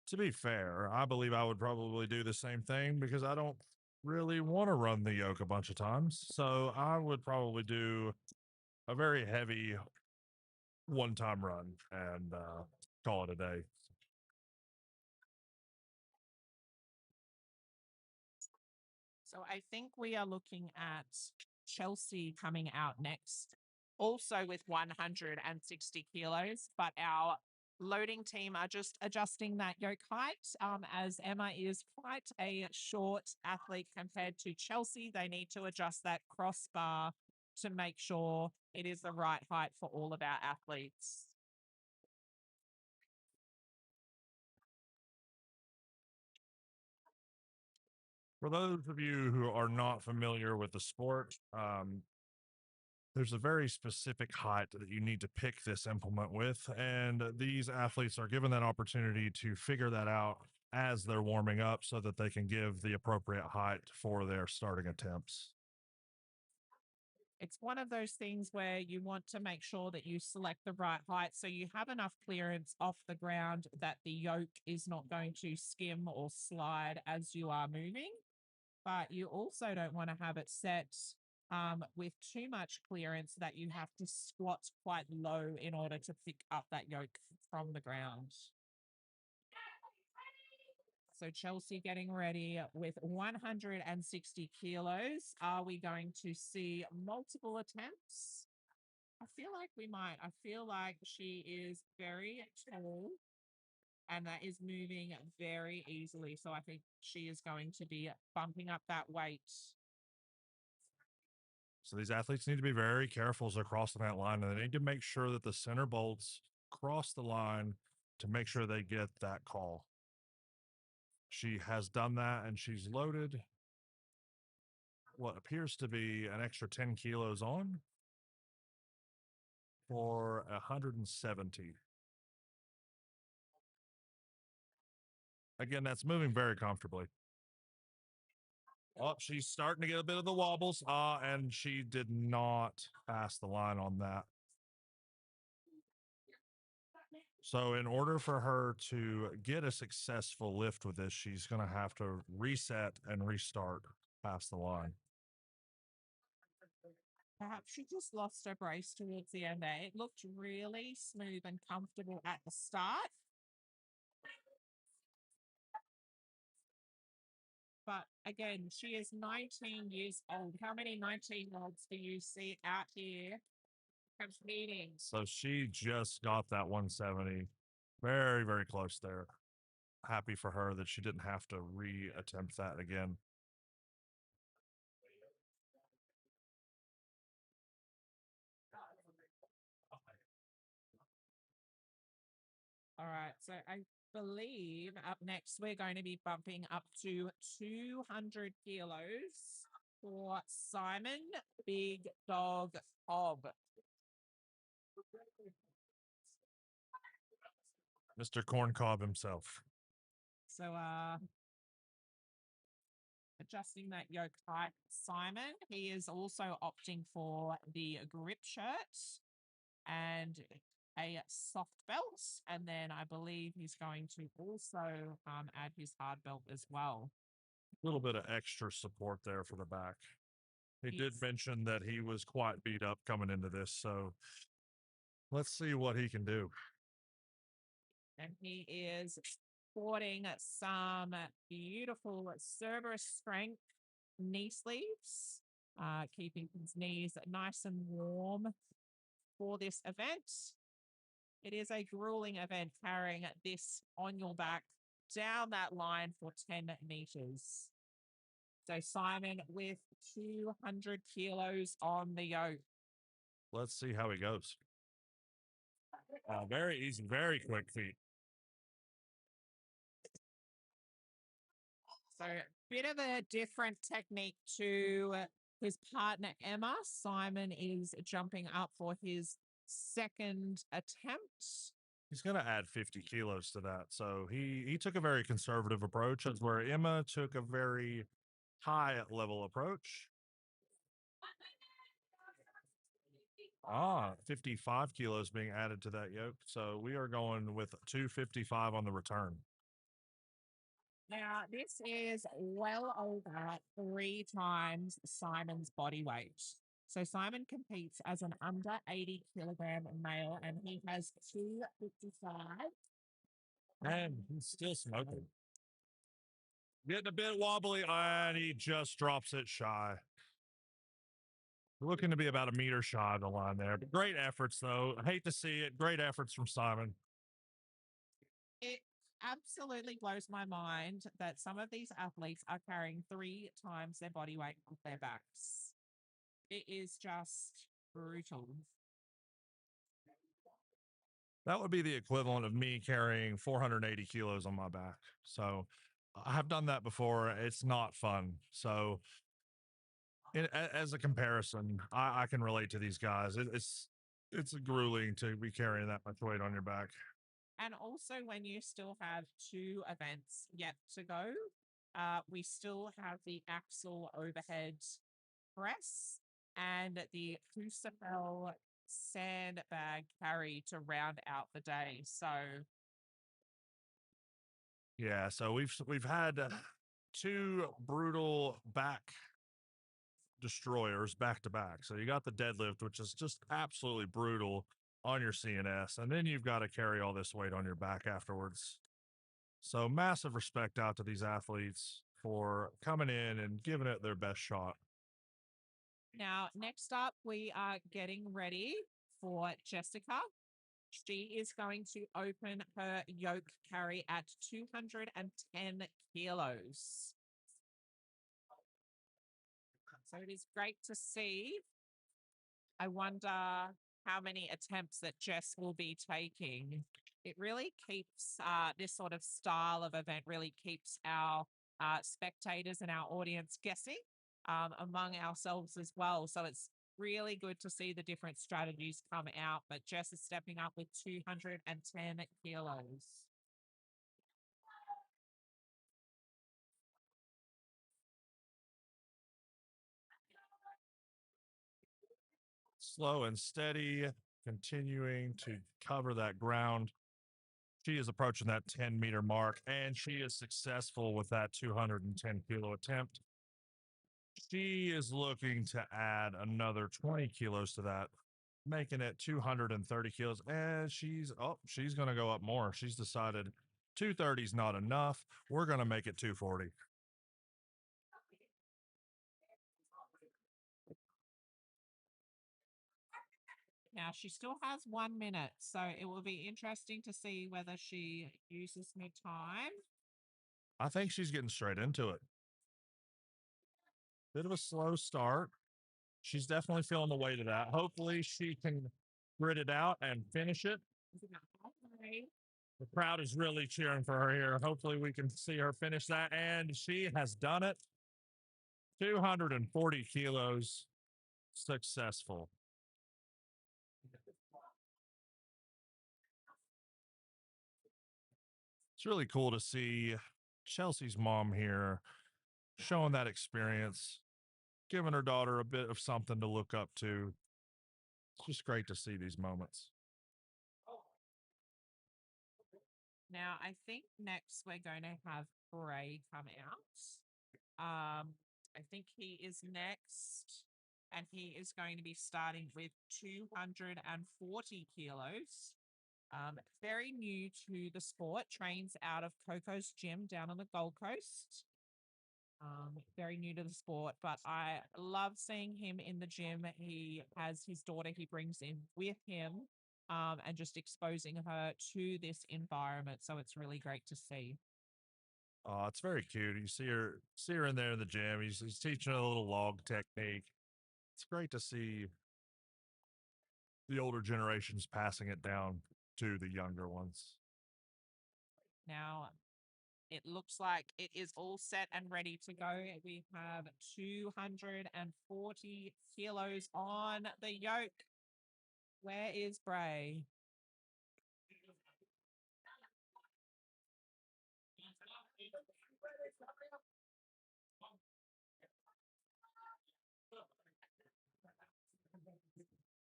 A: To be fair, I believe I would probably do the same thing because I don't really want to run the yoke a bunch of times. So I would probably do a very heavy one-time run and call it a day.
C: So I think we are looking at Chelsea coming out next, also with 160 kilos, but our loading team are just adjusting that yoke height. As Emma is quite a short athlete compared to Chelsea, they need to adjust that crossbar to make sure it is the right height for all of our athletes.
A: For those of you who are not familiar with the sport, there's a very specific height that you need to pick this implement with. And these athletes are given that opportunity to figure that out as they're warming up so that they can give the appropriate height for their starting attempts.
C: It's one of those things where you want to make sure that you select the right height so you have enough clearance off the ground that the yoke is not going to skim or slide as you are moving. But you also don't want to have it set with too much clearance that you have to squat quite low in order to pick up that yoke from the ground. So Chelsea getting ready with 160 kilos. Are we going to see multiple attempts? I feel like we might. I feel like she is very tall and that is moving very easily. So I think she is going to be bumping up that weight.
A: So these athletes need to be very careful as they're crossing that line, and they need to make sure that the center bolts cross the line to make sure they get that call. She has done that, and she's loaded what appears to be an extra 10 kilos on for 170. Again, that's moving very comfortably. Oh, she's starting to get a bit of the wobbles, and she did not pass the line on that. So in order for her to get a successful lift with this, she's going to have to reset and restart past the line.
C: Perhaps she just lost her brace towards the end there. It looked really smooth and comfortable at the start. But again, she is 19 years old. How many 19-year-olds do you see out here competing?
A: So she just got that 170. Very, very close there. Happy for her that she didn't have to re-attempt that again.
C: All right, so I believe up next we're going to be bumping up to 200 kilos for Simon Big Dog Hob.
A: Mr. Corncob himself.
C: So adjusting that yoke height, Simon. He is also opting for the grip shirt and a soft belt. And then I believe he's going to also add his hard belt as well.
A: A little bit of extra support there for the back. He did
C: Yes.
A: mention that he was quite beat up coming into this, so let's see what he can do.
C: And he is sporting some beautiful Cerberus strength knee sleeves, keeping his knees nice and warm for this event. It is a grueling event carrying this on your back down that line for 10 meters. So Simon with 200 kilos on the yoke.
A: Let's see how he goes. Very easy, very quick feet.
C: So bit of a different technique to his partner Emma. Simon is jumping up for his second attempt.
A: He's going to add 50 kilos to that. So he took a very conservative approach, as where Emma took a very high level approach. 55 kilos being added to that yoke. So we are going with 255 on the return.
C: Now, this is well over 3 times Simon's body weight. So Simon competes as an under 80 kilogram male and he has 255.
A: And he's still smoking. Getting a bit wobbly, and he just drops it shy. Looking to be about a meter shy of the line there. But great efforts, though. I hate to see it. Great efforts from Simon.
C: It absolutely blows my mind that some of these athletes are carrying 3 times their body weight on their backs. It is just brutal.
A: That would be the equivalent of me carrying 480 kilos on my back. So I have done that before. It's not fun. So as a comparison, I can relate to these guys. It's grueling to be carrying that much weight on your back.
C: And also, when you still have 2 events yet to go, we still have the axle overhead press and the Husafel sandbag carry to round out the day. So
A: Yeah, so we've had 2 brutal back destroyers back to back. So you got the deadlift, which is just absolutely brutal on your CNS, and then you've got to carry all this weight on your back afterwards. So massive respect out to these athletes for coming in and giving it their best shot.
C: now, next up, we are getting ready for Jessica. She is going to open her yoke carry at 210 kilos. So it is great to see. I wonder how many attempts that Jess will be taking. It really keeps this sort of style of event really keeps our spectators and our audience guessing among ourselves as well. So it's really good to see the different strategies come out. But Jess is stepping up with 210 kilos.
A: Slow and steady, continuing to cover that ground. She is approaching that 10-meter mark, and she is successful with that 210 kilo attempt. She is looking to add another 20 kilos to that, making it 230 kilos. And she's going to go up more. She's decided 230 is not enough. We're going to make it 240.
C: Now she still has 1 minute, so it will be interesting to see whether she uses her time.
A: I think she's getting straight into it. Bit of a slow start. She's definitely feeling the weight of that. Hopefully, she can grit it out and finish it. The crowd is really cheering for her here. Hopefully, we can see her finish that. And she has done it. 240 kilos, successful. It's really cool to see Chelsea's mom here showing that experience, giving her daughter a bit of something to look up to. It's just great to see these moments.
C: Now, I think next we're going to have Bray come out. I think he is next, and he is going to be starting with 240 kilos. Very new to the sport, trains out of Coco's gym down on the Gold Coast. Very new to the sport, but I love seeing him in the gym. He has his daughter he brings in with him, and just exposing her to this environment. So it's really great to see.
A: Oh, it's very cute. You see her in there in the gym. He's teaching her a little log technique. It's great to see the older generations passing it down to the younger ones.
C: Now, it looks like it is all set and ready to go. We have 240 kilos on the yoke. Where is Bray?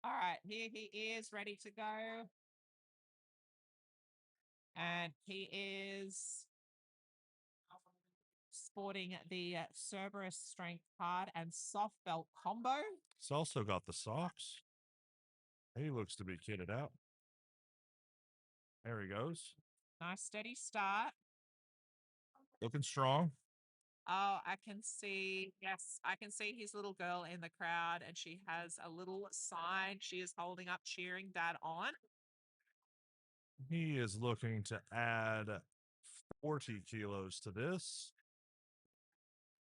C: All right, here he is ready to go. And he is sporting the Cerberus strength card and soft belt combo.
A: He's also got the socks. He looks to be kitted out. There he goes.
C: Nice steady start.
A: Looking strong.
C: Oh, I can see, yes, I can see his little girl in the crowd, and she has a little sign she is holding up, cheering Dad on.
A: He is looking to add 40 kilos to this.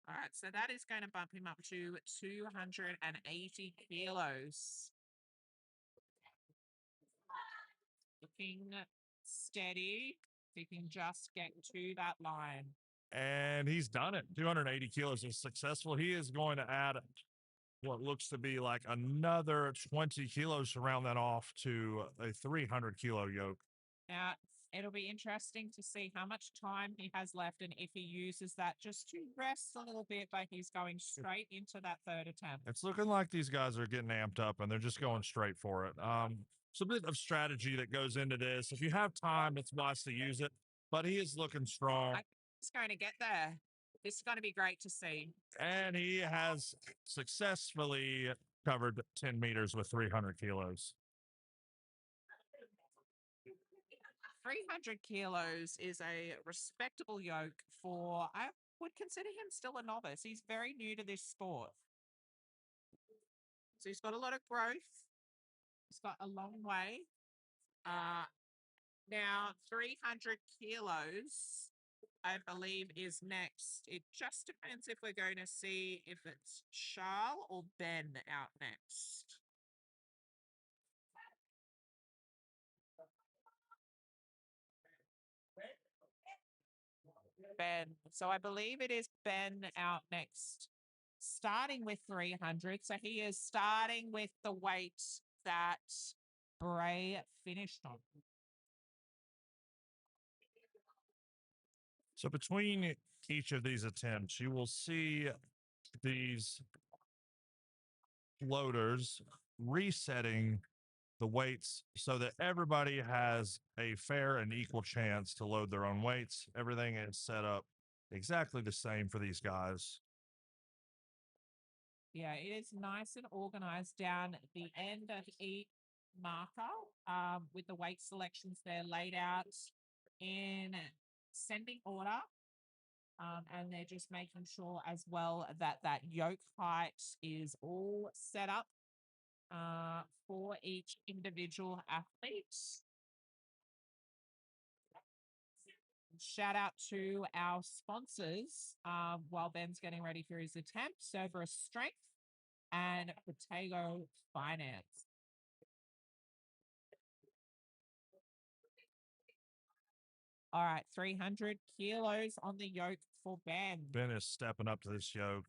C: All right, so that is going to bump him up to 280 kilos. Looking steady. He can just get to that line.
A: And he's done it. 280 kilos is successful. He is going to add what looks to be like another 20 kilos to round that off to a 300 kilo yoke.
C: Now, it'll be interesting to see how much time he has left and if he uses that just to rest a little bit, but he's going straight into that third attempt.
A: It's looking like these guys are getting amped up and they're just going straight for it. It's a bit of strategy that goes into this. If you have time, it's wise to use it, but he is looking strong.
C: He's going to get there. This is going to be great to see.
A: And he has successfully covered 10 meters with 300 kilos.
C: 300 kilos is a respectable yoke for, I would consider him still a novice. He's very new to this sport. So he's got a lot of growth. He's got a long way. Now, 300 kilos, I believe, is next. It just depends if we're going to see if it's Charles or Ben out next. Ben. So I believe it is Ben out next, starting with 300. So he is starting with the weight that Bray finished on.
A: So between each of these attempts, you will see these loaders resetting the weights so that everybody has a fair and equal chance to load their own weights. Everything is set up exactly the same for these guys.
C: Yeah, it is nice and organized down at the end of each marker with the weight selections there laid out in sending order. And they're just making sure as well that that yoke height is all set up for each individual athlete. Shout out to our sponsors while Ben's getting ready for his attempt: Cerberus Strength and Potato Finance. All right, 300 kilos on the yoke for Ben.
A: Ben is stepping up to this yoke.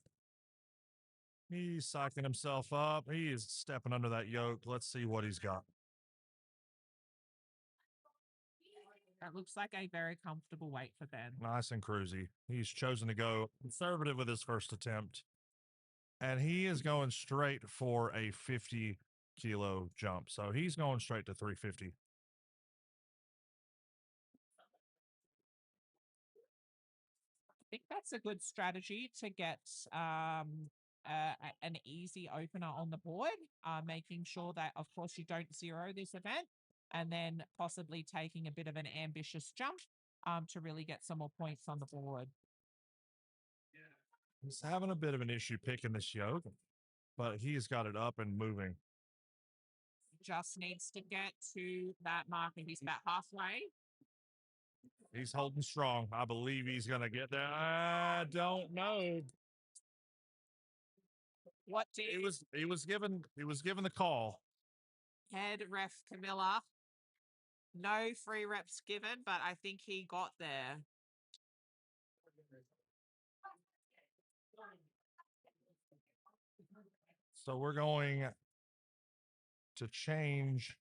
A: He's psyching himself up. He is stepping under that yoke. Let's see what he's got.
C: That looks like a very comfortable weight for Ben.
A: Nice and cruisy. He's chosen to go conservative with his first attempt. And he is going straight for a 50-kilo jump. So he's going straight to 350.
C: I think that's a good strategy to get an easy opener on the board, making sure that, of course, you don't zero this event, and then possibly taking a bit of an ambitious jump to really get some more points on the board.
A: He's having a bit of an issue picking this yoke, but he's got it up and moving.
C: Just needs to get to that marker. He's about halfway.
A: He's holding strong. I believe he's going to get there. I don't know.
C: What did
A: He was given the call.
C: head ref Camilla? No free reps given, but I think he got there.
A: So we're going to change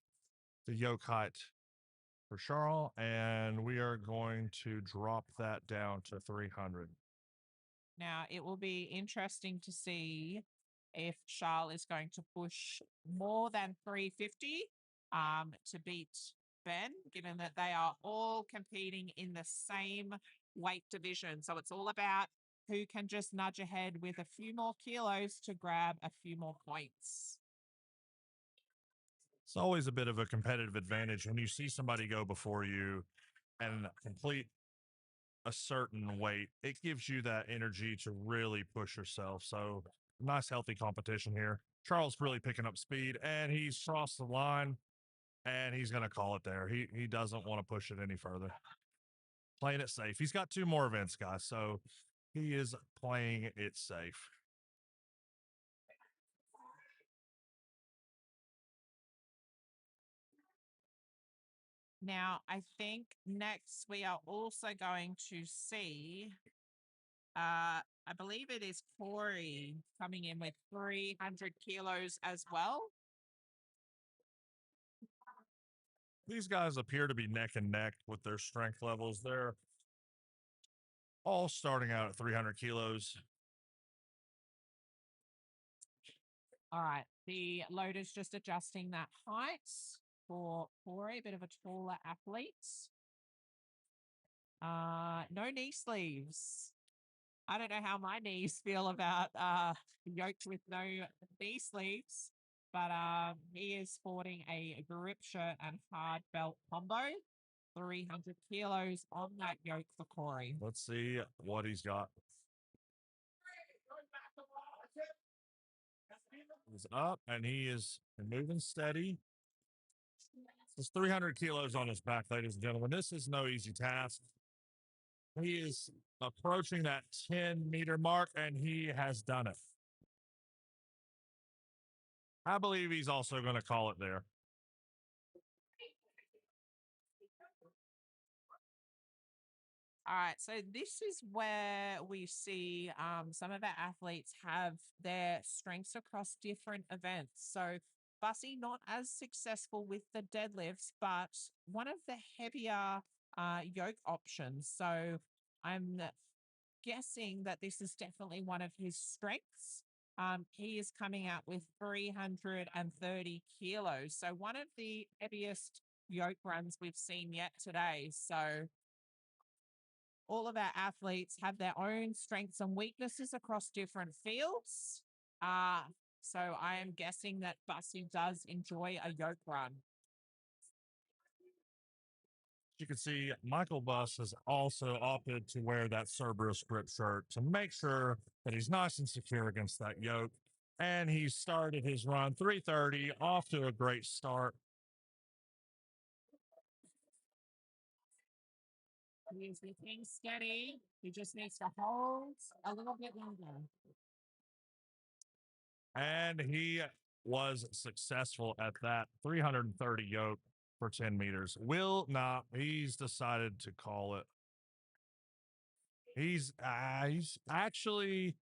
A: the yoke height for Charles, and we are going to drop that down to 300.
C: Now, it will be interesting to see if Charles is going to push more than 350 to beat Ben, given that they are all competing in the same weight division. So it's all about who can just nudge ahead with a few more kilos to grab a few more points.
A: It's always a bit of a competitive advantage when you see somebody go before you and complete a certain weight. It gives you that energy to really push yourself. So nice, healthy competition here. Charles really picking up speed, and he's crossed the line, and he's going to call it there. He doesn't want to push it any further. Playing it safe. He's got 2 more events, guys, so he is playing it safe.
C: Now, I think next we are also going to see, I believe it is Corey coming in with 300 kilos as well.
A: These guys appear to be neck and neck with their strength levels. They're all starting out at 300 kilos.
C: All right, the loader's just adjusting that height for Corey, a bit of a taller athlete. No knee sleeves. I don't know how my knees feel about yoked with no knee sleeves, but he is sporting a grip shirt and hard belt combo. 300 kilos on that yoke for Corey.
A: Let's see what he's got. He's up, and he is moving steady. There's 300 kilos on his back, ladies and gentlemen. This is no easy task. He is approaching that 10-meter mark, and he has done it. I believe he's also going to call it there.
C: All right, so this is where we see some of our athletes have their strengths across different events. So Bussy not as successful with the deadlifts, but one of the heavier yoke options. So I'm guessing that this is definitely one of his strengths. He is coming out with 330 kilos. So one of the heaviest yoke runs we've seen yet today. So all of our athletes have their own strengths and weaknesses across different fields. So I am guessing that Bussy does enjoy a yoke run.
A: You can see Michael Buss has also opted to wear that Cerberus grip shirt to make sure that he's nice and secure against that yoke. And he started his run 3:30, off to a great start.
C: He's looking steady. He just needs to hold a little bit longer.
A: And he was successful at that 330 yoke for 10 meters. Will not, he's decided to call it. He's actually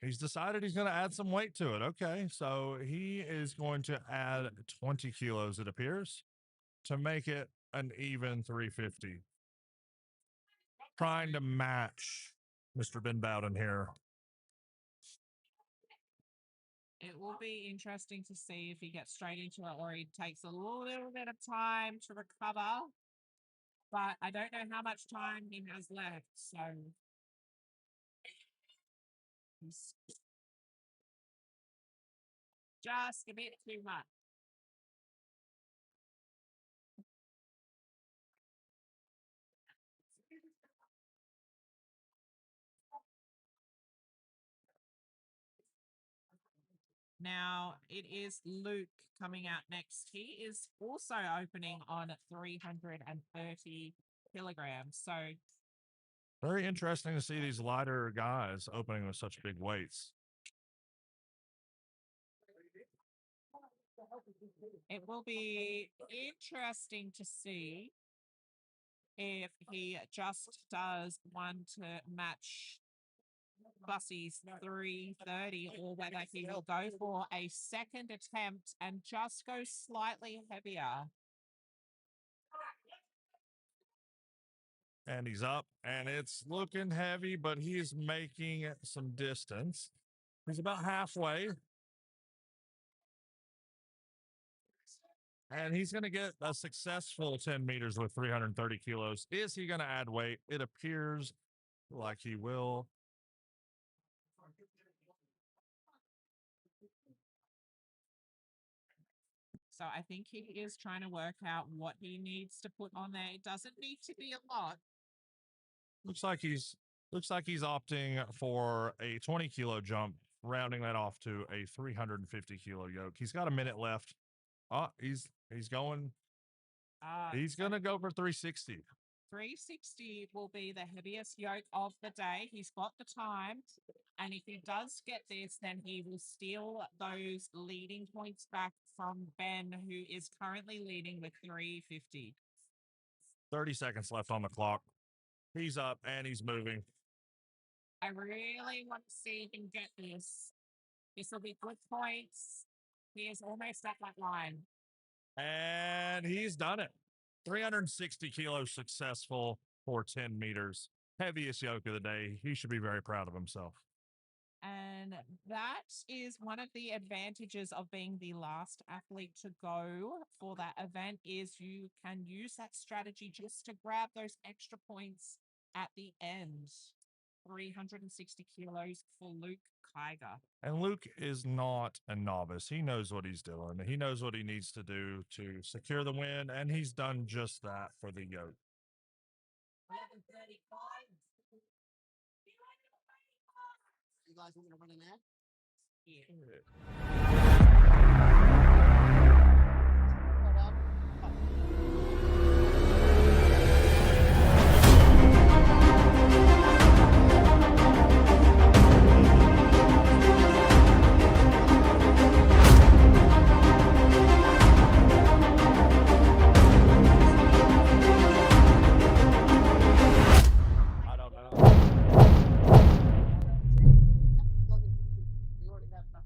A: he's decided he's going to add some weight to it. Okay, so he is going to add 20 kilos, it appears, to make it an even 350. Trying to match Mr. Ben Bowden here.
C: It will be interesting to see if he gets straight into it or he takes a little bit of time to recover. But I don't know how much time he has left, so he's just a bit too much. Now it is Luke coming out next. He is also opening on 330 kilograms. So
A: Very interesting to see these lighter guys opening with such big weights.
C: it will be interesting to see if he just does one to match Bussy's 330 or whether he will go for a second attempt and just go slightly heavier.
A: And he's up, and it's looking heavy, but he's making some distance. He's about halfway. And he's going to get a successful 10 meters with 330 kilos. Is he going to add weight? It appears like he will.
C: So I think he is trying to work out what he needs to put on there. It doesn't need to be a lot.
A: Looks like he's opting for a 20 kilo jump, rounding that off to a 350 kilo yoke. He's got a minute left. He's going. He's going to go for 360.
C: 360 will be the heaviest yoke of the day. He's got the time. And if he does get this, then he will steal those leading points back from Ben, who is currently leading with 350.
A: 30 seconds left on the clock. He's up and he's moving.
C: I really want to see him get this. This will be good points. He is almost at that line.
A: And he's done it. 360 kilos successful for 10 meters. Heaviest yoke of the day. He should be very proud of himself.
C: And that is one of the advantages of being the last athlete to go for that event is you can use that strategy just to grab those extra points at the end. 360 kilos for Luke Kiger.
A: And Luke is not a novice. He knows what he's doing. He knows what he needs to do to secure the win, and he's done just that for the yoke.
C: 11:35.
D: You guys want me to run an ad?
C: Yeah.
A: I don't know.
D: We already have enough.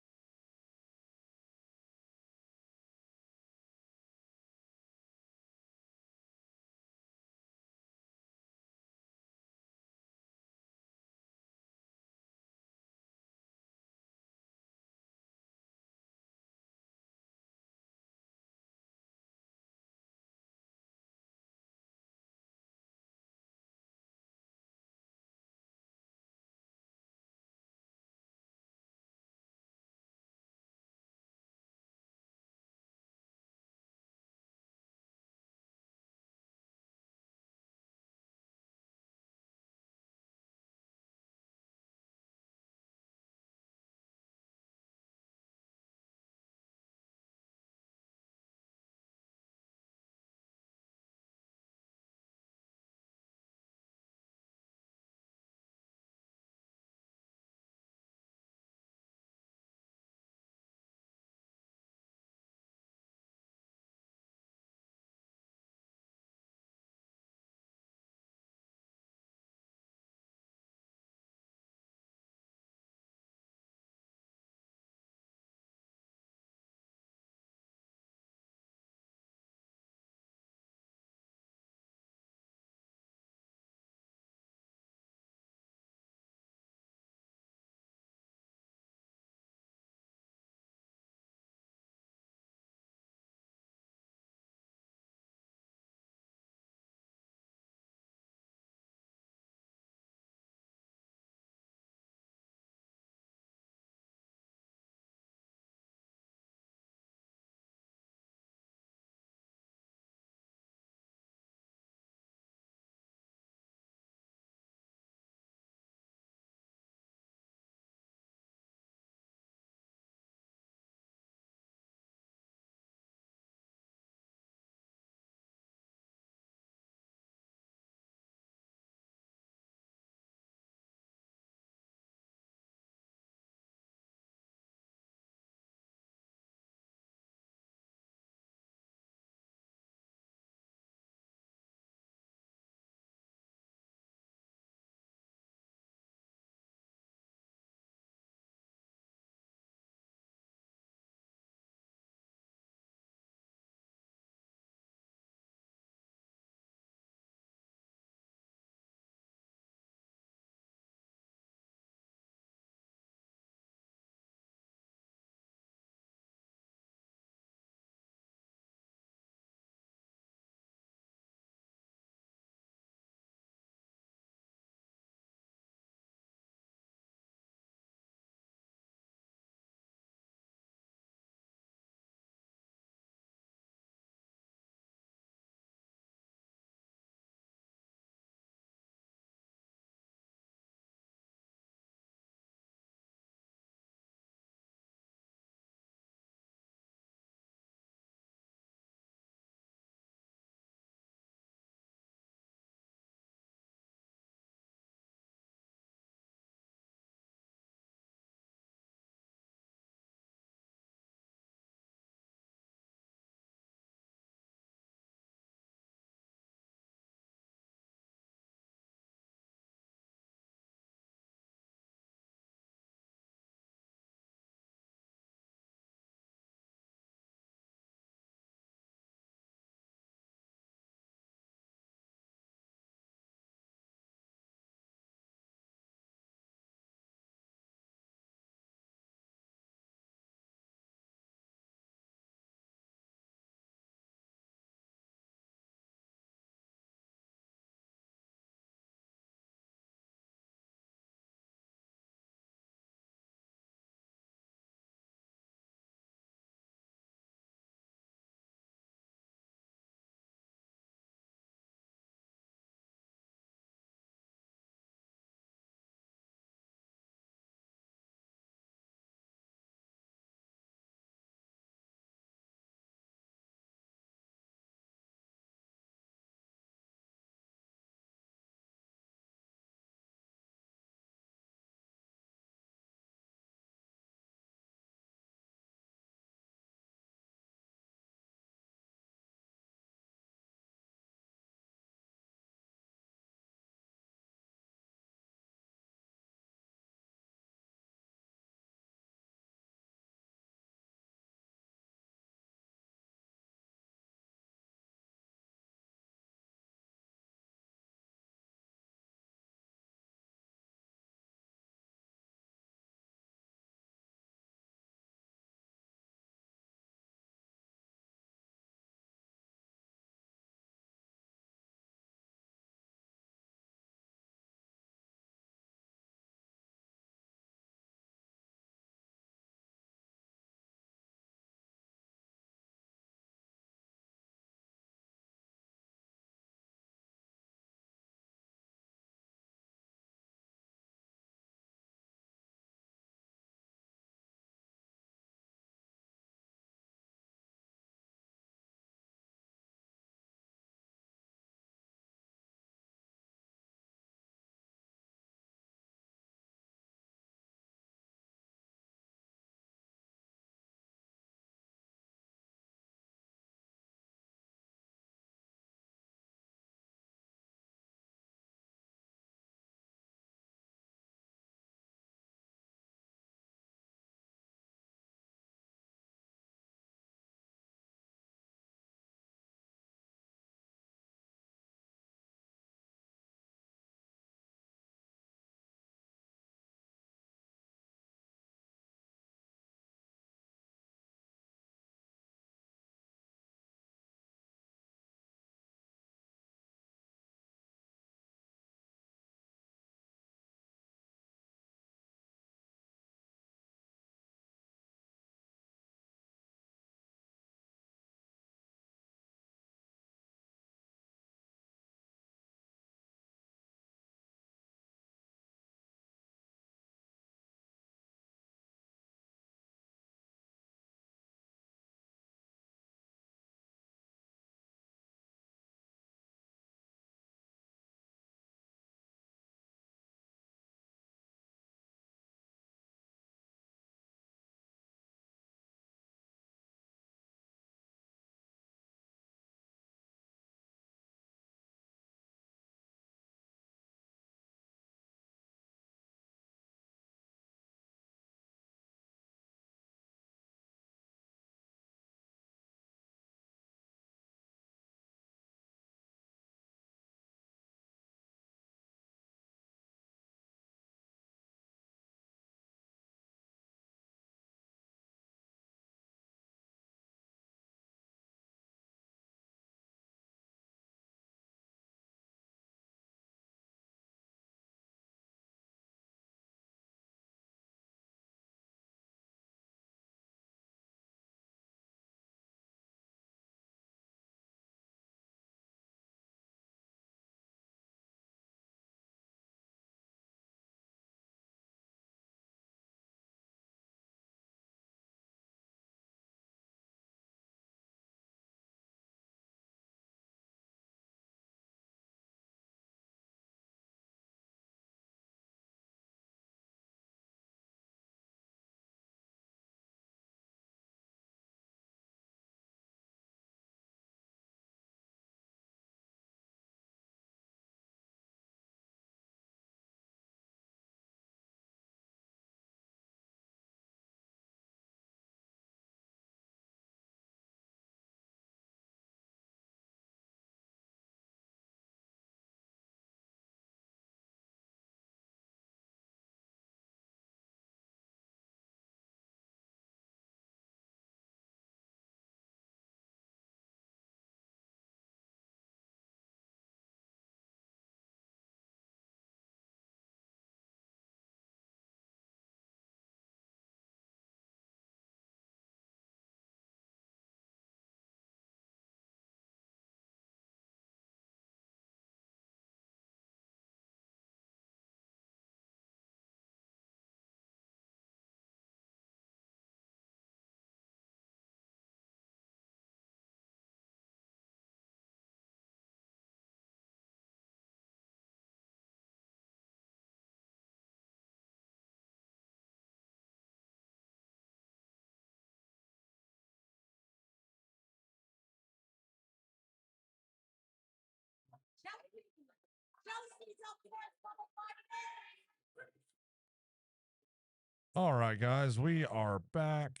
A: All right, guys, we are back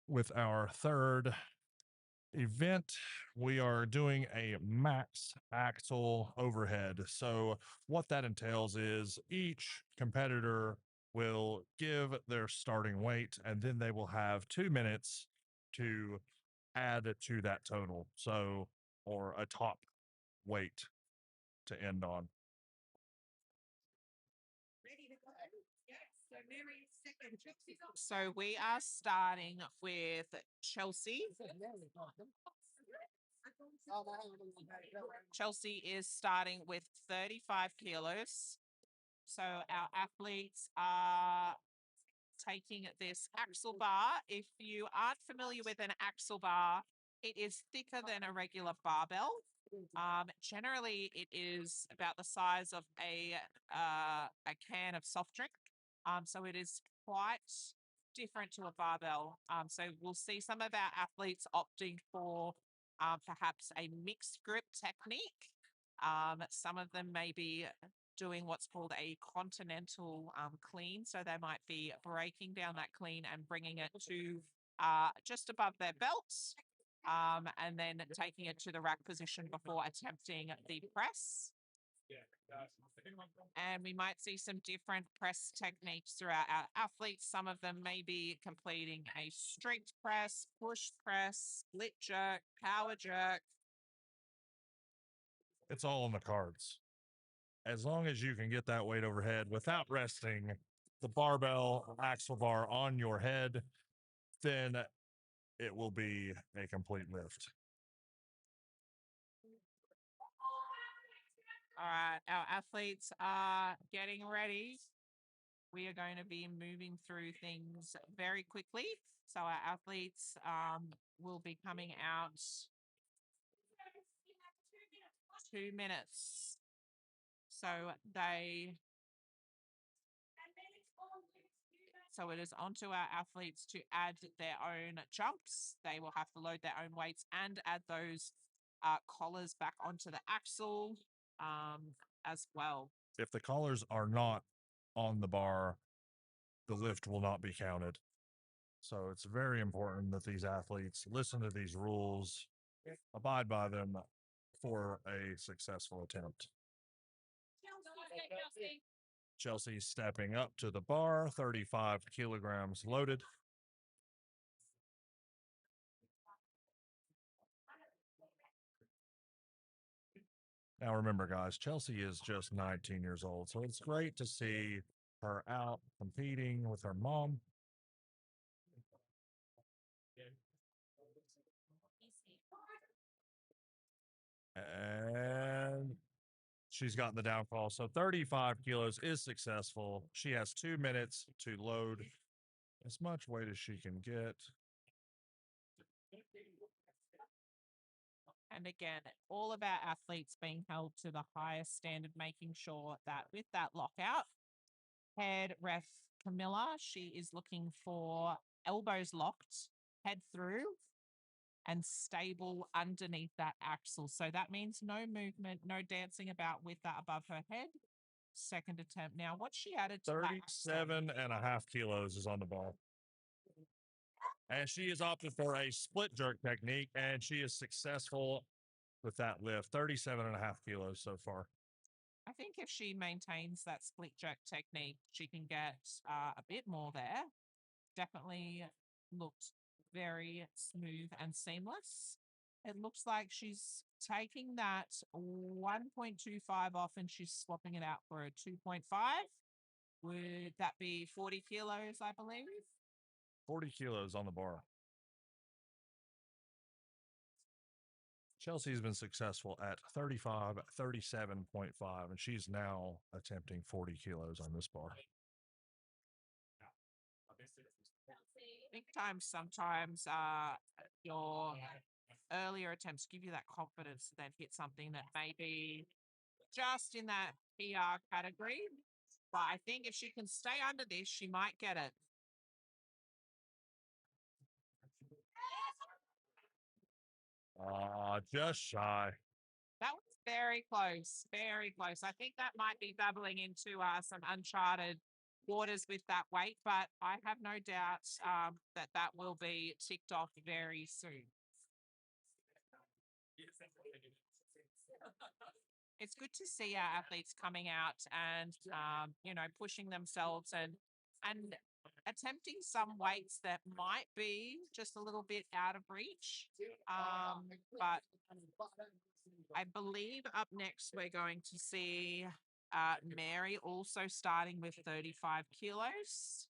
A: with our third event. We are doing a max axle overhead. So, what that entails is each competitor will give their starting weight and then they will have 2 minutes to add to that total. So, or a top weight to end on.
C: So we are starting with Chelsea. Chelsea is starting with 35 kilos. So our athletes are taking this axle bar. If you aren't familiar with an axle bar, it is thicker than a regular barbell. Generally, it is about the size of a can of soft drink. So it is quite different to a barbell. So we'll see some of our athletes opting for perhaps a mixed grip technique. Some of them may be doing what's called a continental clean. So they might be breaking down that clean and bringing it to just above their belts, and then taking it to the rack position before attempting the press. And we might see some different press techniques throughout our athletes. Some of them may be completing a straight press, push press, split jerk, power jerk.
A: It's all on the cards. As long as you can get that weight overhead without resting the barbell axle bar on your head, then it will be a complete lift.
C: All right, our athletes are getting ready. We are going to be moving through things very quickly. So our athletes will be coming out 2 minutes. So so it is onto our athletes to add their own jumps. They will have to load their own weights and add those collars back onto the axle as well.
A: If the collars are not on the bar, the lift will not be counted. So it's very important that these athletes listen to these rules, abide by them for a successful attempt. Chelsea stepping up to the bar, 35 kilograms loaded. Now, remember, guys, Chelsea is just 19 years old, so it's great to see her out competing with her mom. And she's gotten the downfall. So 35 kilos is successful. She has 2 minutes to load as much weight as she can get.
C: And again, all of our athletes being held to the highest standard, making sure that with that lockout, head ref Camilla, she is looking for elbows locked, head through, and stable underneath that axle. So that means no movement, no dancing about with that above her head. Second attempt. Now, what she added to
A: 37.5 kilos is on the ball. And she is opted for a split jerk technique, and she is successful with that lift. 37.5 kilos so far.
C: I think if she maintains that split jerk technique, she can get a bit more there. Definitely looked very smooth and seamless. It looks like she's taking that 1.25 off and she's swapping it out for a 2.5. Would that be 40 kilos, I believe?
A: 40 kilos on the bar. Chelsea's been successful at 35, 37.5, and she's now attempting 40 kilos on this bar.
C: I think sometimes your earlier attempts give you that confidence to then hit something that may be just in that PR category. But I think if she can stay under this, she might get it.
A: Just shy.
C: That was very close, very close. I think that might be doubling into some uncharted waters with that weight, but I have no doubt that that will be ticked off very soon. It's good to see our athletes coming out and pushing themselves and attempting some weights that might be just a little bit out of reach. But I believe up next we're going to see Mary also starting with 35 kilos.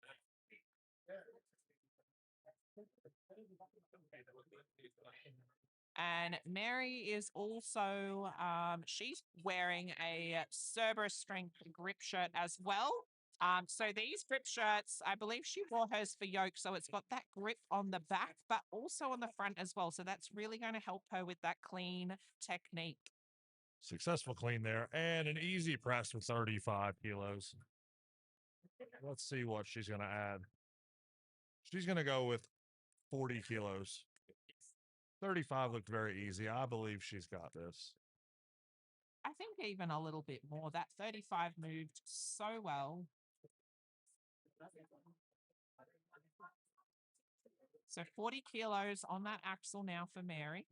C: And Mary is also, she's wearing a Cerberus strength grip shirt as well. So these grip shirts, I believe she wore hers for yoke. So it's got that grip on the back, but also on the front as well. So that's really going to help her with that clean technique.
A: Successful clean there and an easy press with 35 kilos. Let's see what she's going to add. She's going to go with 40 kilos. 35 looked very easy. I believe she's got this.
C: I think even a little bit more. That 35 moved so well. So 40 kilos on that axle now for Mary.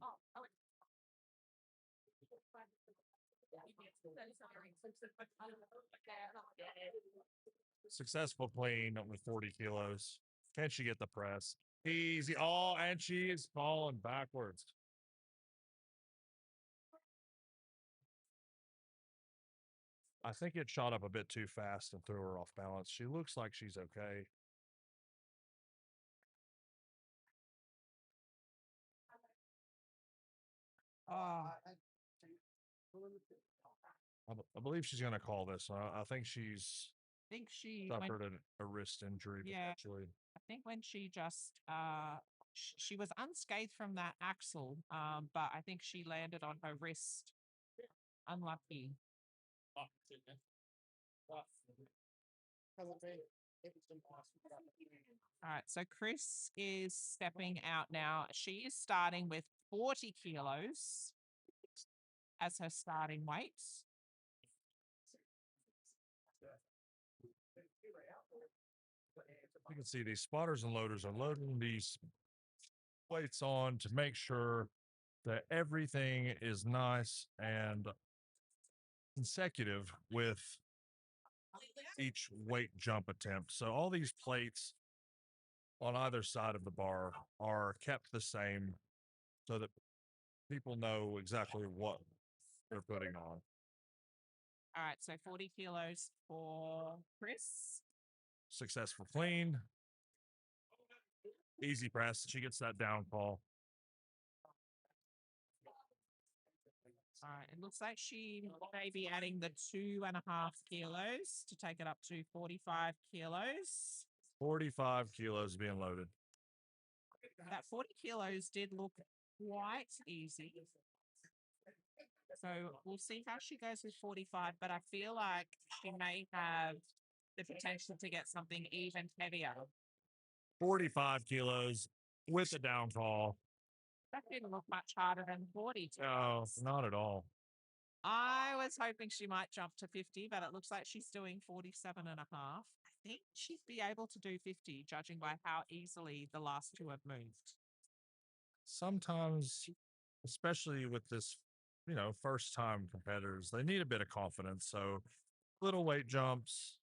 A: Successful clean with 40 kilos. Can she get the press? Easy. Oh, and she is falling backwards. I think it shot up a bit too fast and threw her off balance. She looks like she's okay. I believe she's going to call this. I think she's suffered a wrist injury potentially.
C: I think when she just she was unscathed from that axle, but I think she landed on her wrist. Unlucky. All right, so Chris is stepping out now. She is starting with 40 kilos as her starting weight.
A: You can see these spotters and loaders are loading these weights on to make sure that everything is nice and consecutive with each weight jump attempt. So all these plates on either side of the bar are kept the same so that people know exactly what they're putting on.
C: All right, so 40 kilos for Chris.
A: Successful clean. Easy press. She gets that downfall.
C: All right, it looks like she may be adding the 2.5 kilos to take it up to 45 kilos.
A: 45 kilos being loaded.
C: That 40 kilos did look quite easy. So we'll see how she goes with 45, but I feel like she may have the potential to get something even heavier.
A: 45 kilos with a downfall.
C: That didn't look much harder than 40.
A: No, not at all.
C: I was hoping she might jump to 50, but it looks like she's doing 47.5. I think she'd be able to do 50, judging by how easily the last two have moved.
A: Sometimes, especially with this, first time competitors, they need a bit of confidence. So little weight jumps,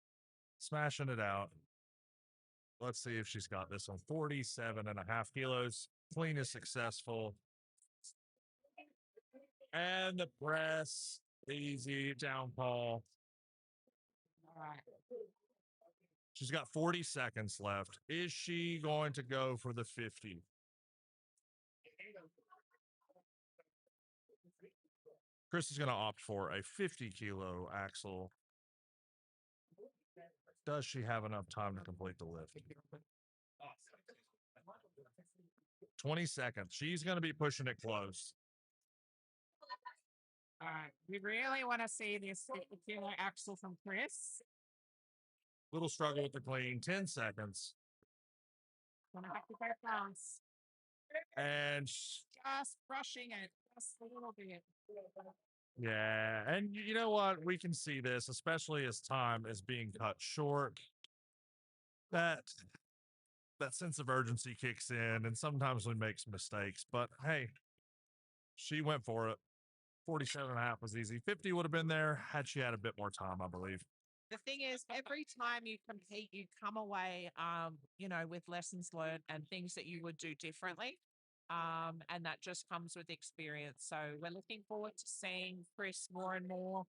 A: smashing it out. Let's see if she's got this one. 47.5 kilos. Clean is successful. And the press, easy downfall.
C: All right.
A: She's got 40 seconds left. Is she going to go for the 50? Chris is going to opt for a 50 kilo axle. Does she have enough time to complete the lift? 20 seconds. She's going to be pushing it close.
C: All right. We really want to see this 50 kilo axle from Chris.
A: Little struggle with the clean. 10 seconds.
C: Gonna have to go fast.
A: And
C: Just brushing it just a little bit.
A: Yeah, and you know what? We can see this, especially as time is being cut short. That that sense of urgency kicks in, and sometimes we make some mistakes. But hey, she went for it. 47.5 was easy. 50 would have been there had she had a bit more time, I believe.
C: The thing is, every time you compete, you come away, with lessons learned and things that you would do differently. And that just comes with experience. So we're looking forward to seeing Chris more and more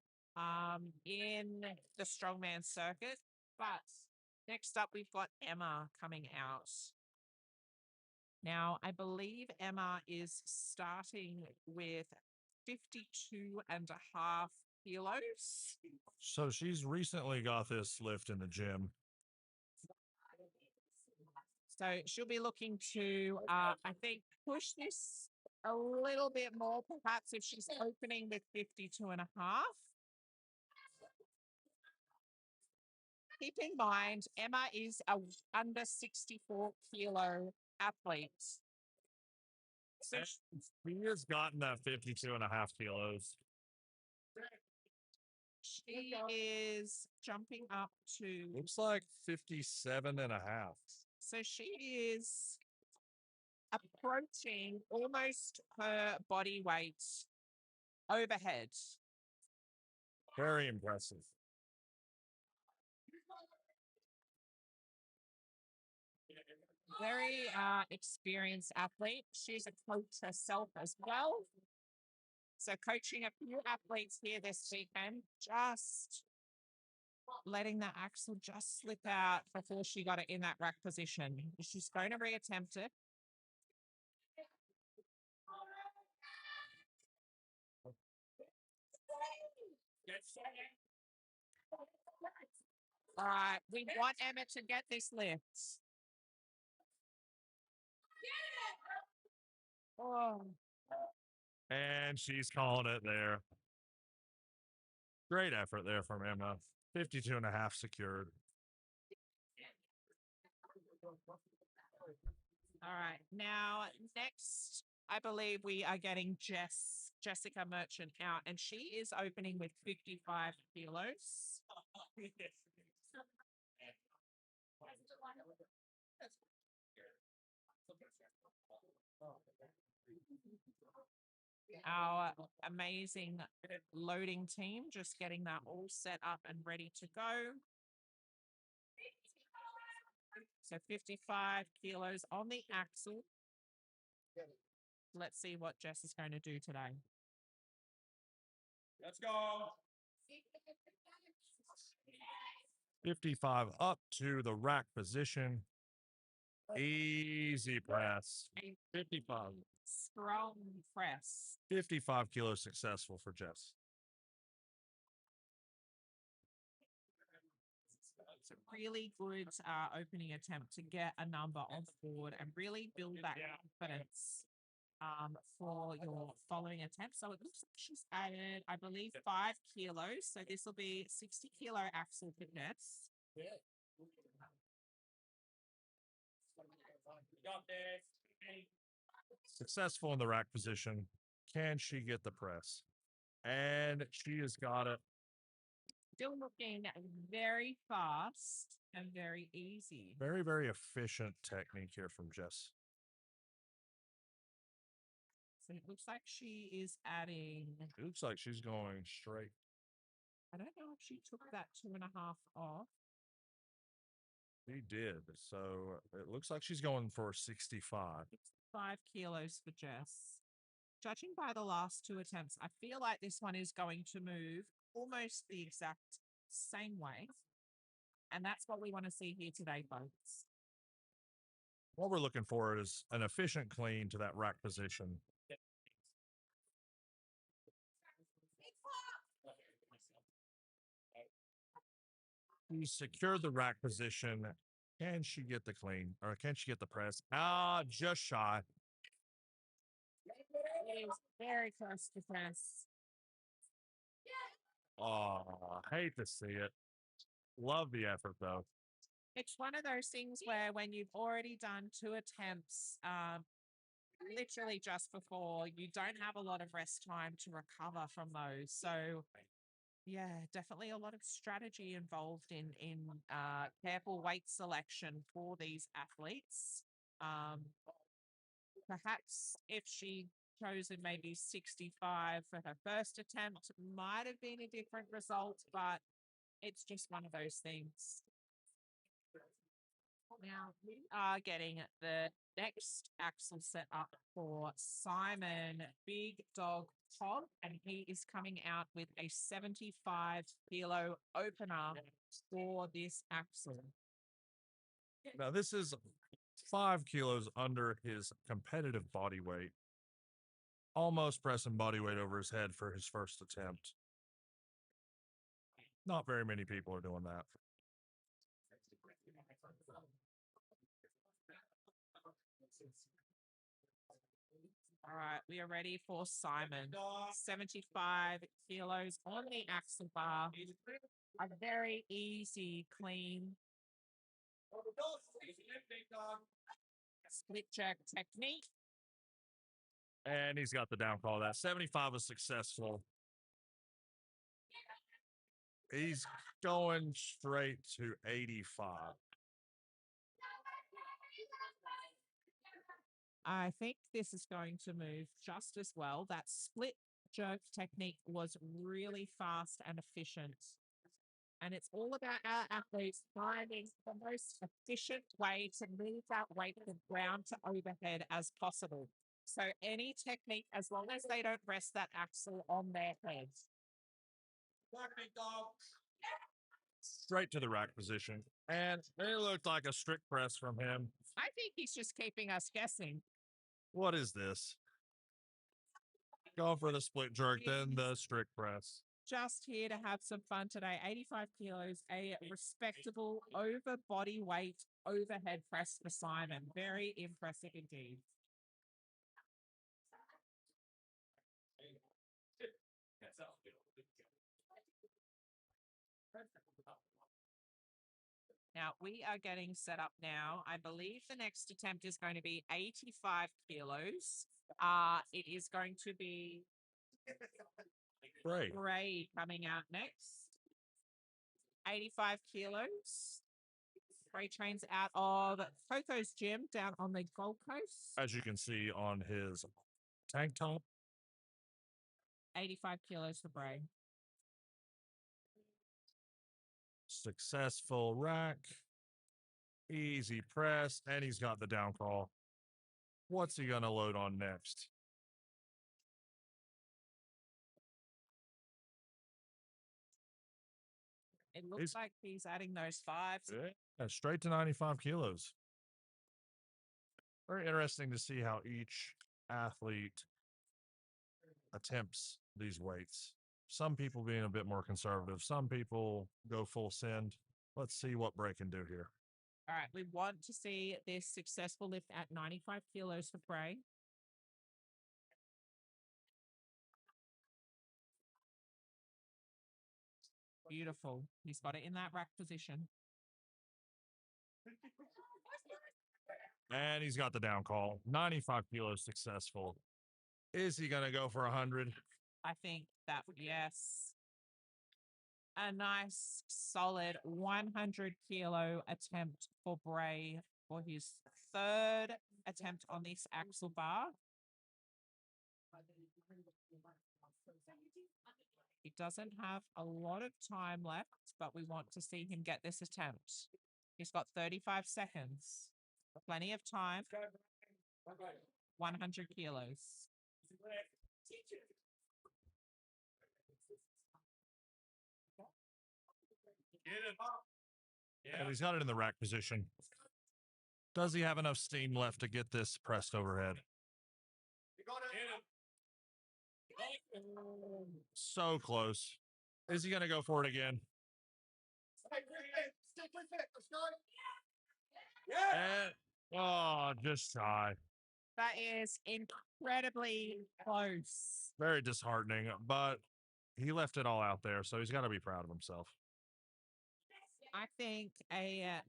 C: in the strongman circuit. But next up, we've got Emma coming out. Now, I believe Emma is starting with 52.5 kilos.
A: So she's recently got this lift in the gym.
C: So she'll be looking to, I think, push this a little bit more, perhaps if she's opening with 52.5. Keep in mind, Emma is a under 64 kilo athlete. So
A: He has gotten that 52.5 kilos.
C: she is jumping up to,
A: Looks like 57.5.
C: so she is approaching almost her body weight overhead.
A: Very impressive.
C: Very experienced athlete. She's a coach herself as well. So coaching a few athletes here this weekend, just letting that axle just slip out before she got it in that rack position. She's going to reattempt it. All right, we want Emma to get this lift. Oh,
A: And she's calling it there. Great effort there from Emma. 52.5 secured.
C: all right. Now, next, I believe we are getting Jessica Merchant out, and she is opening with 55 kilos. Our amazing loading team just getting that all set up and ready to go. So 55 kilos on the axle. Let's see what Jess is going to do today.
A: Let's go. 55 up to the rack position. Easy press. 55.
C: Strong press.
A: 55 kilos successful for Jess.
C: It's a really good opening attempt to get a number on the board and really build that confidence for your following attempt. So it looks like she's added, I believe, 5 kilos. So this will be 60-kilo axle for Jess.
A: Successful in the rack position. Can she get the press? And she has got it.
C: Still looking very fast and very easy.
A: Very, very efficient technique here from Jess.
C: So it looks like she is adding.
A: It looks like she's going straight.
C: I don't know if she took that 2.5 off.
A: She did. So it looks like she's going for 65.
C: 5 kilos for Jess. Judging by the last 2 attempts, I feel like this one is going to move almost the exact same way. And that's what we want to see here today, folks.
A: What we're looking for is an efficient clean to that rack position. She secured the rack position. Can she get the clean? Or can she get the press? Just shy.
C: It is very close to press.
A: Oh, hate to see it. Love the effort, though.
C: It's one of those things where when you've already done 2 attempts, literally just before. You don't have a lot of rest time to recover from those. So yeah, definitely a lot of strategy involved in careful weight selection for these athletes. Um, Perhaps if she chosen maybe 65 for her first attempt, might have been a different result, but it's just one of those things. Now we are getting the next axle set up for Simon Big Dog Todd, and he is coming out with a 75-kilo opener for this axle.
A: Now, this is 5 kilos under his competitive body weight, almost pressing body weight over his head for his first attempt. Not very many people are doing that.
C: All right, we are ready for Simon. 75 kilos on the axle bar. A very easy, clean split jerk technique.
A: And he's got the down call. That 75 was successful. He's going straight to 85.
C: I think this is going to move just as well. That split jerk technique was really fast and efficient. And it's all about our athletes finding the most efficient way to move that weight from ground to overhead as possible. So any technique, as long as they don't rest that axle on their heads.
A: Straight to the rack position. And it looked like a strict press from him.
C: I think he's just keeping us guessing.
A: What is this? Go for the split jerk, then the strict press.
C: Just here to have some fun today. 85 kilos, a respectable over body weight overhead press for Simon. Very impressive indeed. Now we are getting set up now. I believe the next attempt is going to be 85 kilos. It is going to be
A: Great.
C: Gray coming out next. 85 kilos. Gray trains out of Coco's gym down on the Gold Coast.
A: As you can see on his tank top.
C: 85 kilos for Bray.
A: Successful rack. Easy press. And he's got the down call. What's he going to load on next?
C: It looks like he's adding those fives.
A: Yeah, straight to 95 kilos. Very interesting to see how each athlete attempts these weights. Some people being a bit more conservative. Some people go full send. Let's see what Bray can do here.
C: All right, we want to see this successful lift at 95 kilos for Bray. Beautiful. He's got it in that rack position.
A: And he's got the down call. 95 kilos successful. Is he going to go for 100?
C: I think that, yes. A nice, solid 100-kilo attempt for Bray for his third attempt on this axle bar. He doesn't have a lot of time left, but we want to see him get this attempt. He's got 35 seconds. Plenty of time. 100 kilos.
A: And he's got it in the rack position. Does he have enough steam left to get this pressed overhead? So close. Is he going to go for it again? And, oh, just shy.
C: That is incredibly close.
A: Very disheartening, but he left it all out there, so he's got to be proud of himself.
C: I think a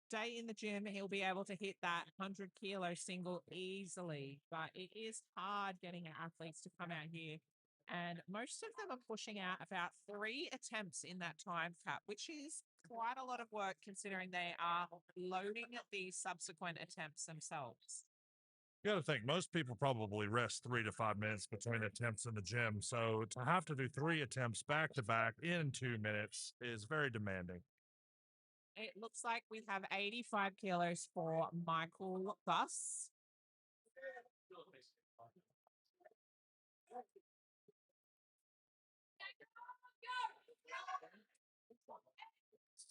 C: day in the gym, he'll be able to hit that 100-kilo single easily. But it is hard getting our athletes to come out here. And most of them are pushing out about 3 attempts in that time cap, which is quite a lot of work considering they are loading the subsequent attempts themselves.
A: You got to think most people probably rest 3 to 5 minutes between attempts in the gym. So to have to do 3 attempts back to back in 2 minutes is very demanding.
C: It looks like we have 85 kilos for Michael Buss.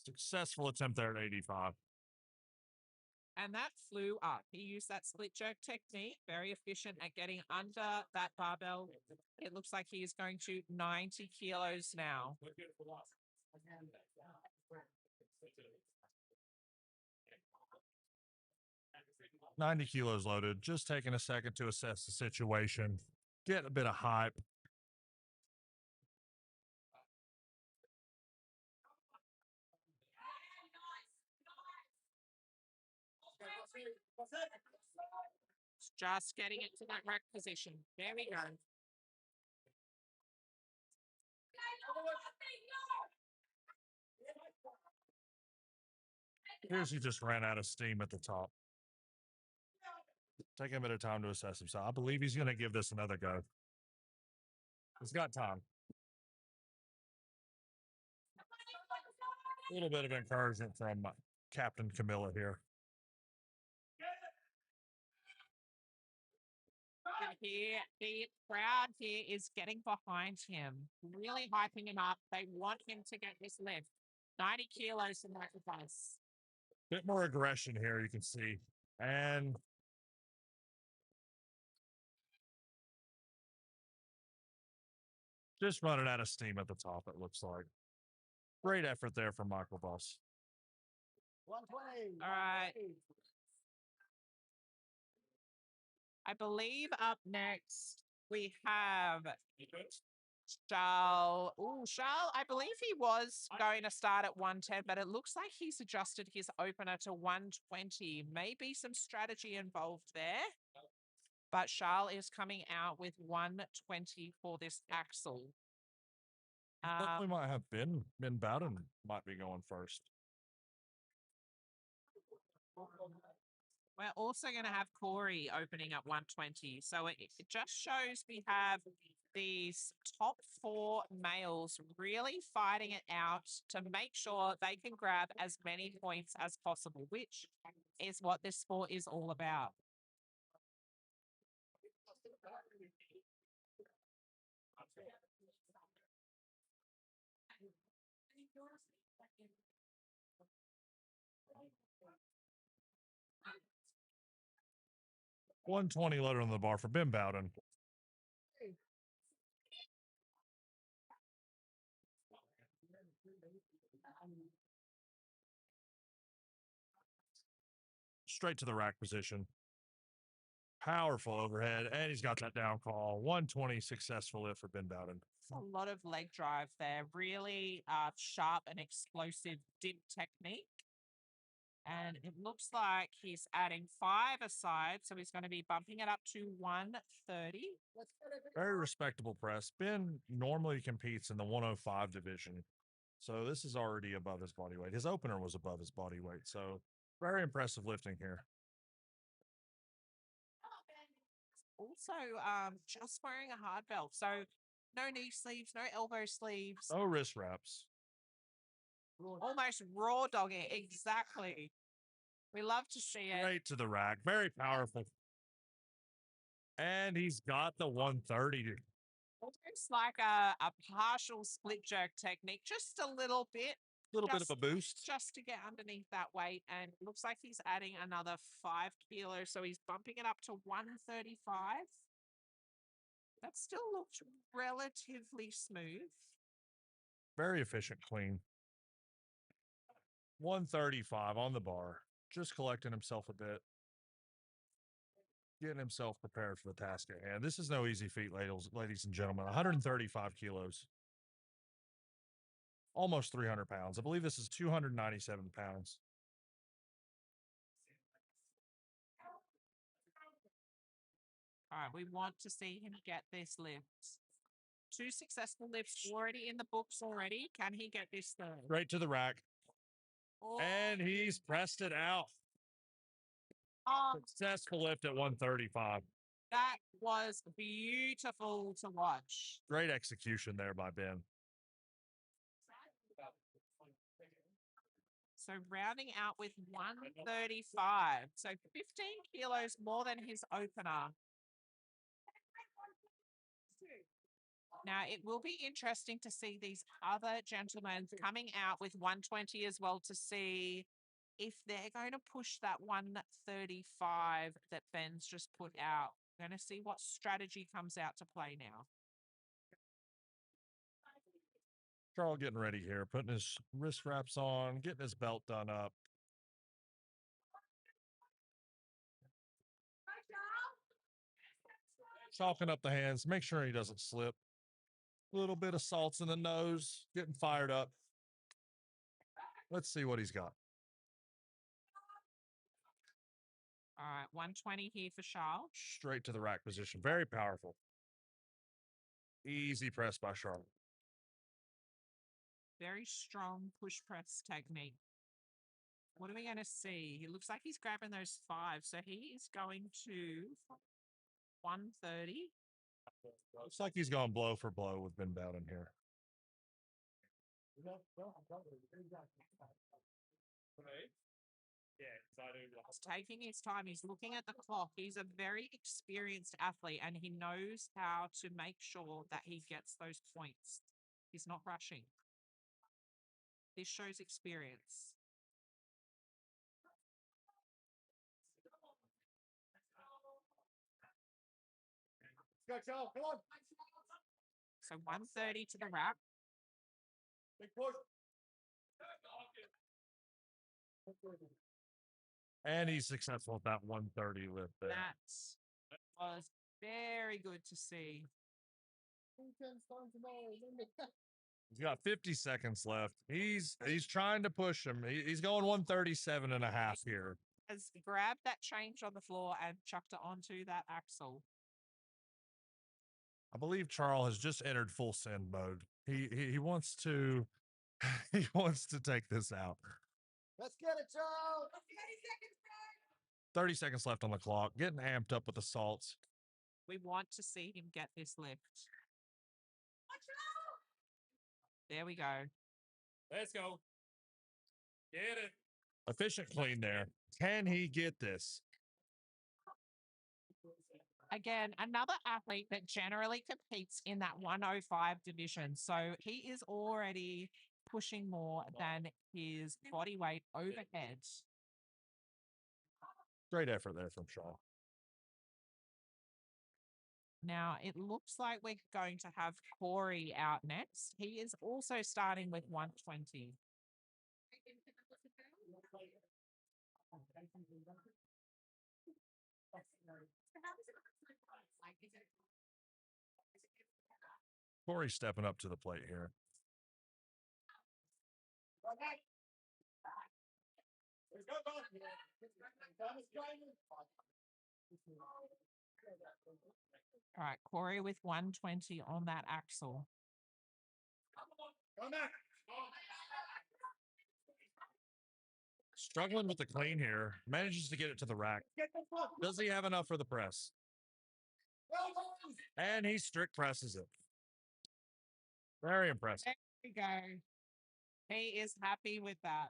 A: Successful attempt there at 85.
C: And that flew up. He used that split jerk technique, very efficient at getting under that barbell. It looks like he is going to 90 kilos now.
A: 90 kilos loaded. Just taking a second to assess the situation, get a bit of hype.
C: Just getting it to that rack position. There we go.
A: Here's he just ran out of steam at the top. Taking a bit of time to assess himself. I believe he's going to give this another go. He's got time. A little bit of encouragement from Captain Camilla here.
C: Here, the crowd here is getting behind him, really hyping him up. They want him to get this lift. 90 kilos to sacrifice.
A: Bit more aggression here, you can see. And just running out of steam at the top, it looks like. Great effort there from Michael Buss.
D: 120.
C: All right. I believe up next we have Charles. Oh, Charles, I believe he was going to start at 110, but it looks like he's adjusted his opener to 120. Maybe some strategy involved there. But Charles is coming out with 120 for this axle.
A: We might have Ben Bowden might be going first.
C: We're also going to have Corey opening at 120. So it just shows we have these top 4 males really fighting it out to make sure they can grab as many points as possible, which is what this sport is all about.
A: $120 loaded on the bar for Ben Bowden. Straight to the rack position. Powerful overhead, and he's got that down call. 120 successful lift for Ben Bowden.
C: A lot of leg drive there. Really sharp and explosive dip technique. And it looks like he's adding 5 aside, so he's going to be bumping it up to 130.
A: Very respectable press. Ben normally competes in the 105 division, so this is already above his body weight. His opener was above his body weight, so very impressive lifting here.
C: Also, just wearing a hard belt, so no knee sleeves, no elbow sleeves.
A: No wrist wraps.
C: Almost raw dogging, exactly. We love to see it.
A: Straight to the rack. Very powerful. And he's got the 130.
C: Almost like a partial split jerk technique, just a little bit.
A: Little bit of a boost.
C: Just to get underneath that weight. And it looks like he's adding another 5 kilos. So he's bumping it up to 135. That still looks relatively smooth.
A: Very efficient, clean. 135 on the bar. Just collecting himself a bit. Getting himself prepared for the task at hand. This is no easy feat, ladies and gentlemen. 135 kilos. Almost 300 pounds. I believe this is 297 pounds.
C: All right, we want to see him get this lift. 2 successful lifts already in the books already. Can he get this third?
A: Right to the rack.
C: Oh,
A: And he's pressed it out.
C: oh,
A: Successful lift at 135.
C: that was beautiful to watch.
A: Great execution there by Ben.
C: So rounding out with 135. So 15 kilos more than his opener. Now, it will be interesting to see these other gentlemen coming out with 120 as well to see if they're going to push that 135 that Ben's just put out. We're going to see what strategy comes out to play now.
A: Charles getting ready here, putting his wrist wraps on, getting his belt done up. Chalking up the hands, make sure he doesn't slip. A little bit of salts in the nose, getting fired up. Let's see what he's got.
C: All right, 120 here for Charles.
A: Straight to the rack position. Very powerful. Easy press by Charlotte.
C: Very strong push press technique. What are we going to see? He looks like he's grabbing those 5. So he is going to 130.
A: Looks like he's going blow for blow with Ben Bowden here.
C: He's taking his time. He's looking at the clock. He's a very experienced athlete and he knows how to make sure that he gets those points. He's not rushing. This shows experience.
A: Let's go, Charles. Come on.
C: So 130 to the rack.
A: Big push. And he's successful at that 130 lift there.
C: That was very good to see.
A: He's got 50 seconds left. He's trying to push him. He's going 137 and a half here.
C: Has grabbed that change on the floor and chucked it onto that axle.
A: I believe Charles has just entered full send mode. He wants to he wants to take this out.
D: Let's get it, Charles.
A: 30 seconds left on the clock. Getting amped up with the salts.
C: We want to see him get this lift. There we go.
A: Let's go. Get it. Efficient clean there. Can he get this?
C: Again, another athlete that generally competes in that 105 division. So he is already pushing more than his body weight overhead.
A: Great effort there from Shaw.
C: Now, it looks like we're going to have Corey out next. He is also starting with 120.
A: Corey stepping up to the plate here.
C: All right, Corey with 120 on that axle.
A: Struggling with the clean here. Manages to get it to the rack. Does he have enough for the press? And he strict presses it. Very impressive.
C: There we go. He is happy with that.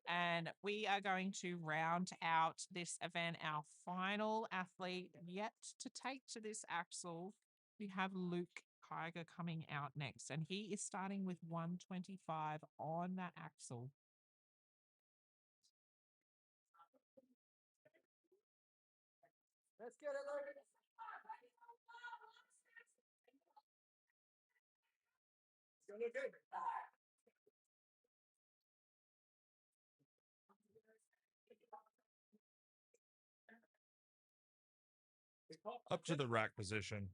C: And we are going to round out this event. Our final athlete yet to take to this axle. We have Luke Kiger coming out next, and he is starting with 125 on that axle.
D: Let's get it, Luke.
A: Up to the rack position.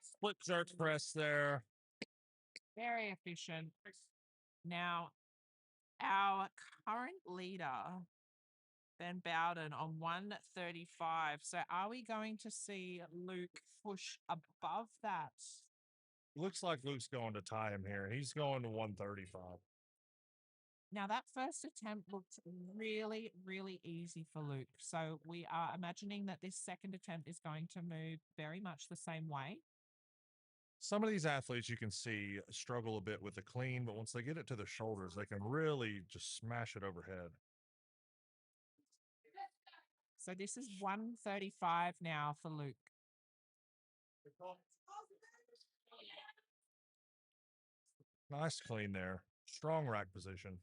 A: Split jerk press there.
C: Very efficient. Now, our current leader, Ben Bowden, on 135. So are we going to see Luke push above that?
A: Looks like Luke's going to tie him here. He's going to 135.
C: Now, that first attempt looked really, really easy for Luke. So we are imagining that this second attempt is going to move very much the same way.
A: Some of these athletes you can see struggle a bit with the clean, but once they get it to the shoulders, they can really just smash it overhead.
C: So this is 135 now for Luke.
A: Nice clean there. Strong rack position.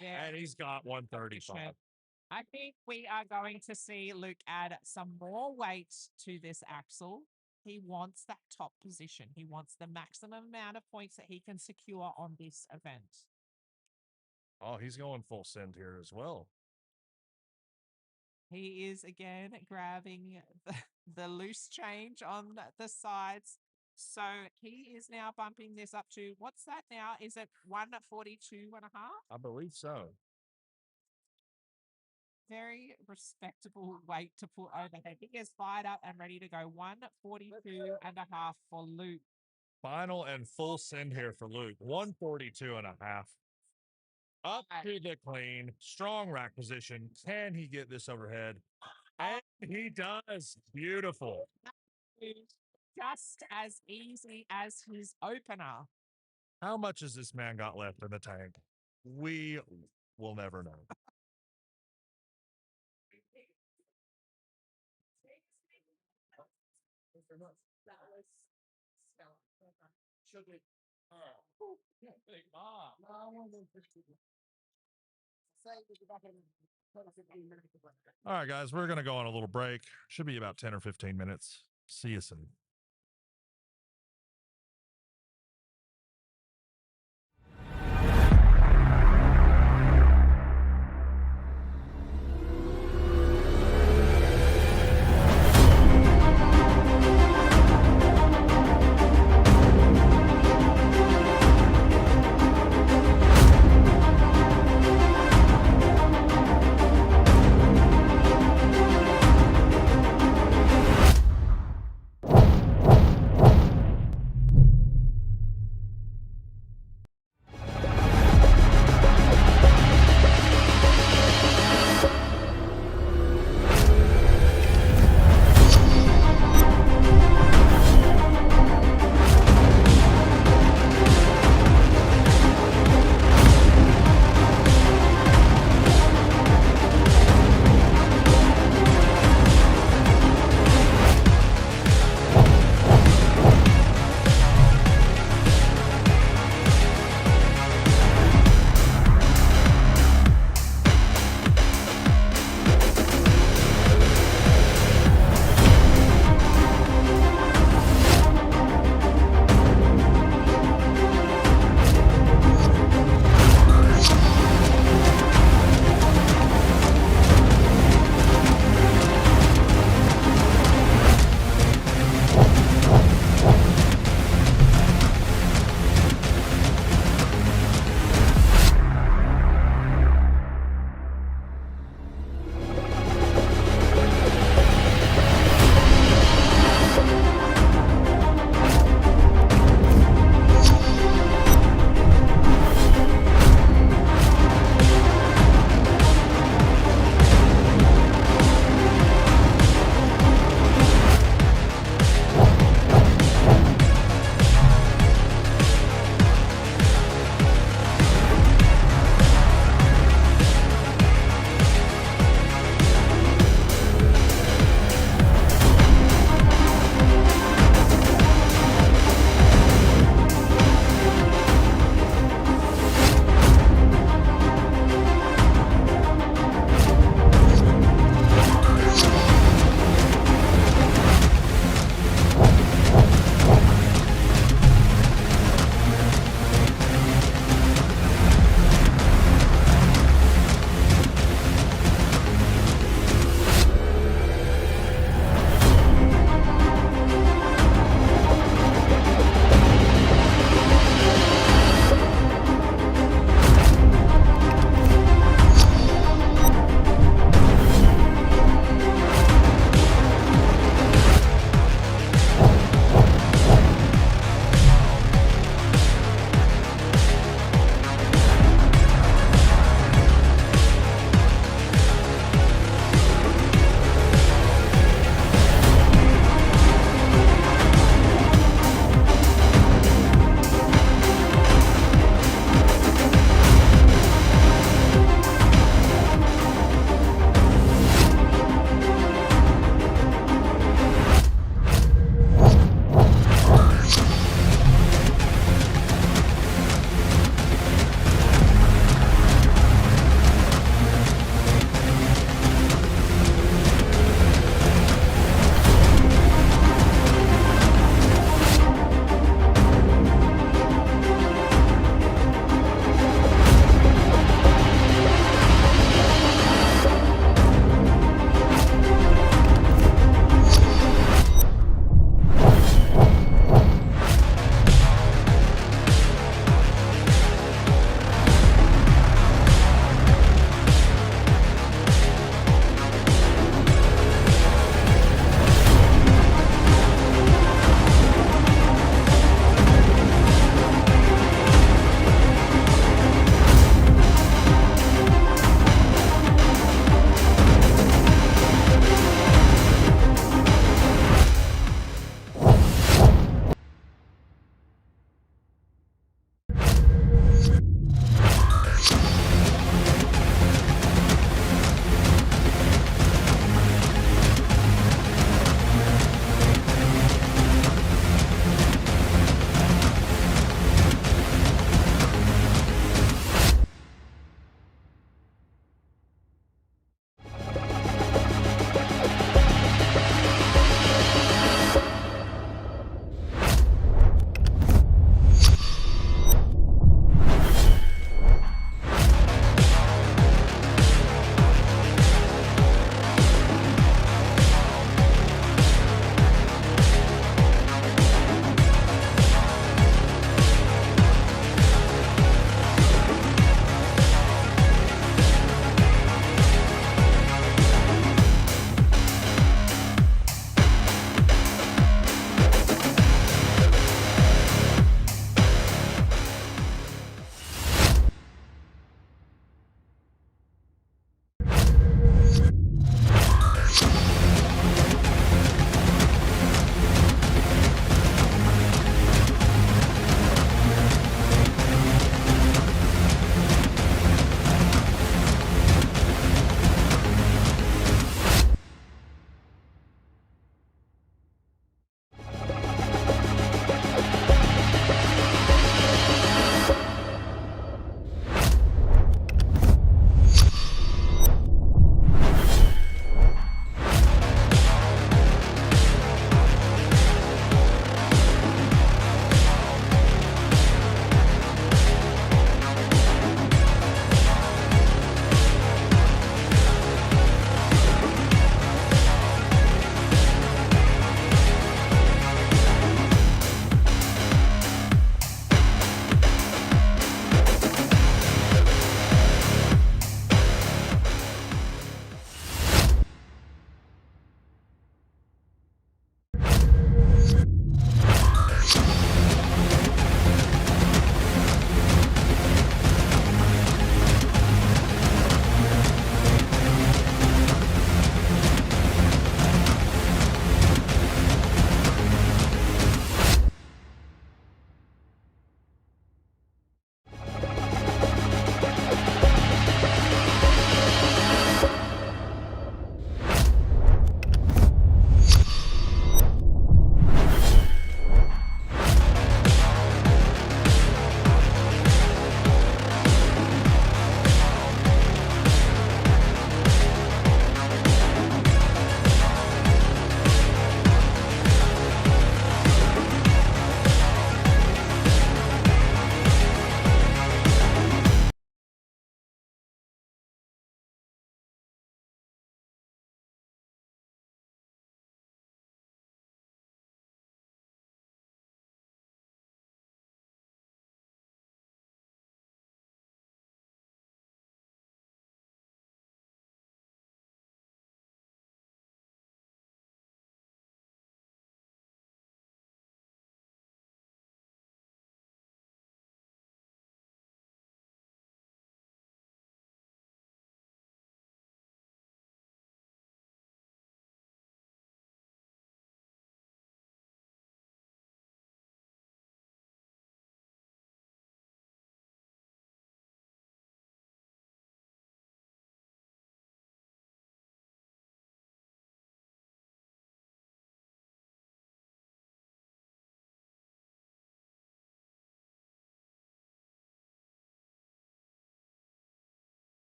C: Yeah,
A: And he's got 135.
C: I think we are going to see Luke add some more weight to this axle. He wants that top position. He wants the maximum amount of points that he can secure on this event.
A: Oh, he's going full send here as well.
C: He is again grabbing the loose change on the sides. So he is now bumping this up to, what's that now? Is it 142 and a half?
A: I believe so.
C: Very respectable weight to put overhead. He is fired up and ready to go. 142 and a half for Luke.
A: Final and full send here for Luke. 142 and a half. Up to the clean. Strong rack position. Can he get this overhead? And he does. Beautiful.
C: Just as easy as his opener.
A: How much has this man got left in the tank? We will never know. All right, guys, we're going to go on a little break. Should be about 10 or 15 minutes. See you soon.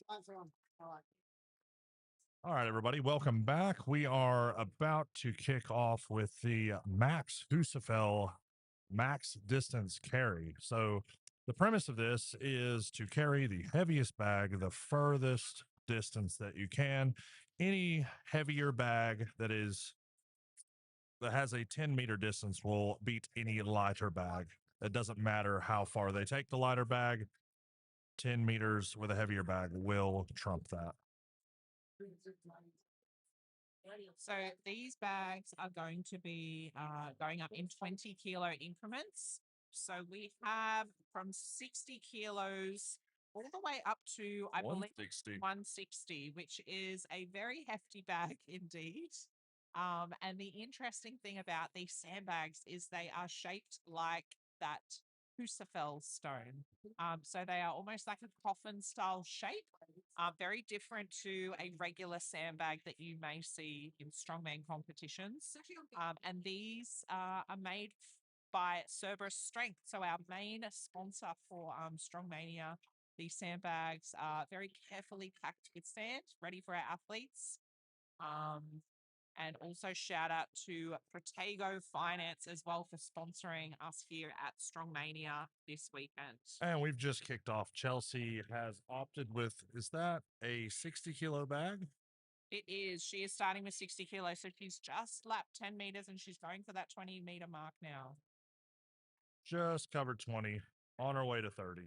D: Lights are on. All right.
A: All right, everybody, welcome back. We are about to kick off with the Max Husafel Max Distance Carry. So, the premise of this is to carry the heaviest bag the furthest distance that you can. Any heavier bag that has a 10-meter distance will beat any lighter bag. It doesn't matter how far they take the lighter bag. 10 meters with a heavier bag will trump that.
C: So these bags are going to be going up in 20 kilo increments. So we have from 60 kilos all the way up to, I believe,
A: 160.
C: 160, which is a very hefty bag indeed. And the interesting thing about these sandbags is they are shaped like that Husafel stone. So they are almost like a coffin style shape, very different to a regular sandbag that you may see in strongman competitions. And these are made by Cerberus Strength. So our main sponsor for Strongmania. These sandbags are very carefully packed with sand, ready for our athletes. And also shout out to Protego Finance as well for sponsoring us here at Strongmania this weekend.
A: And we've just kicked off. Chelsea has opted with, is that a 60-kilo bag?
C: It is. She is starting with 60 kilos. So she's just lapped 10 meters and she's going for that 20-meter mark now.
A: Just covered 20, on her way to 30.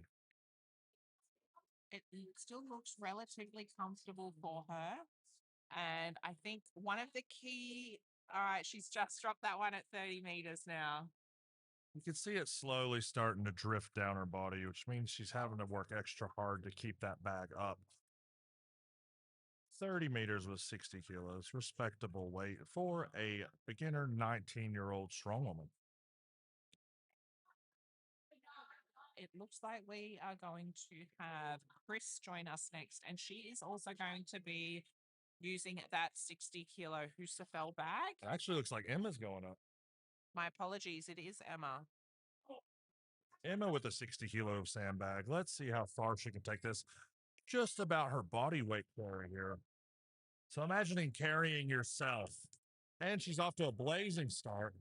C: It still looks relatively comfortable for her. And I think one of the key, all right, she's just dropped that one at 30 meters now.
A: You can see it slowly starting to drift down her body, which means she's having to work extra hard to keep that bag up. 30 meters with 60 kilos, respectable weight for a beginner 19-year-old strong woman.
C: It looks like we are going to have Chris join us next, and she is also going to be using that 60-kilo Husafel bag.
A: It actually looks like Emma's going up.
C: My apologies, it is Emma.
A: Emma with a 60-kilo sandbag. Let's see how far she can take this. Just about her body weight carry here. So imagining carrying yourself, and she's off to a blazing start.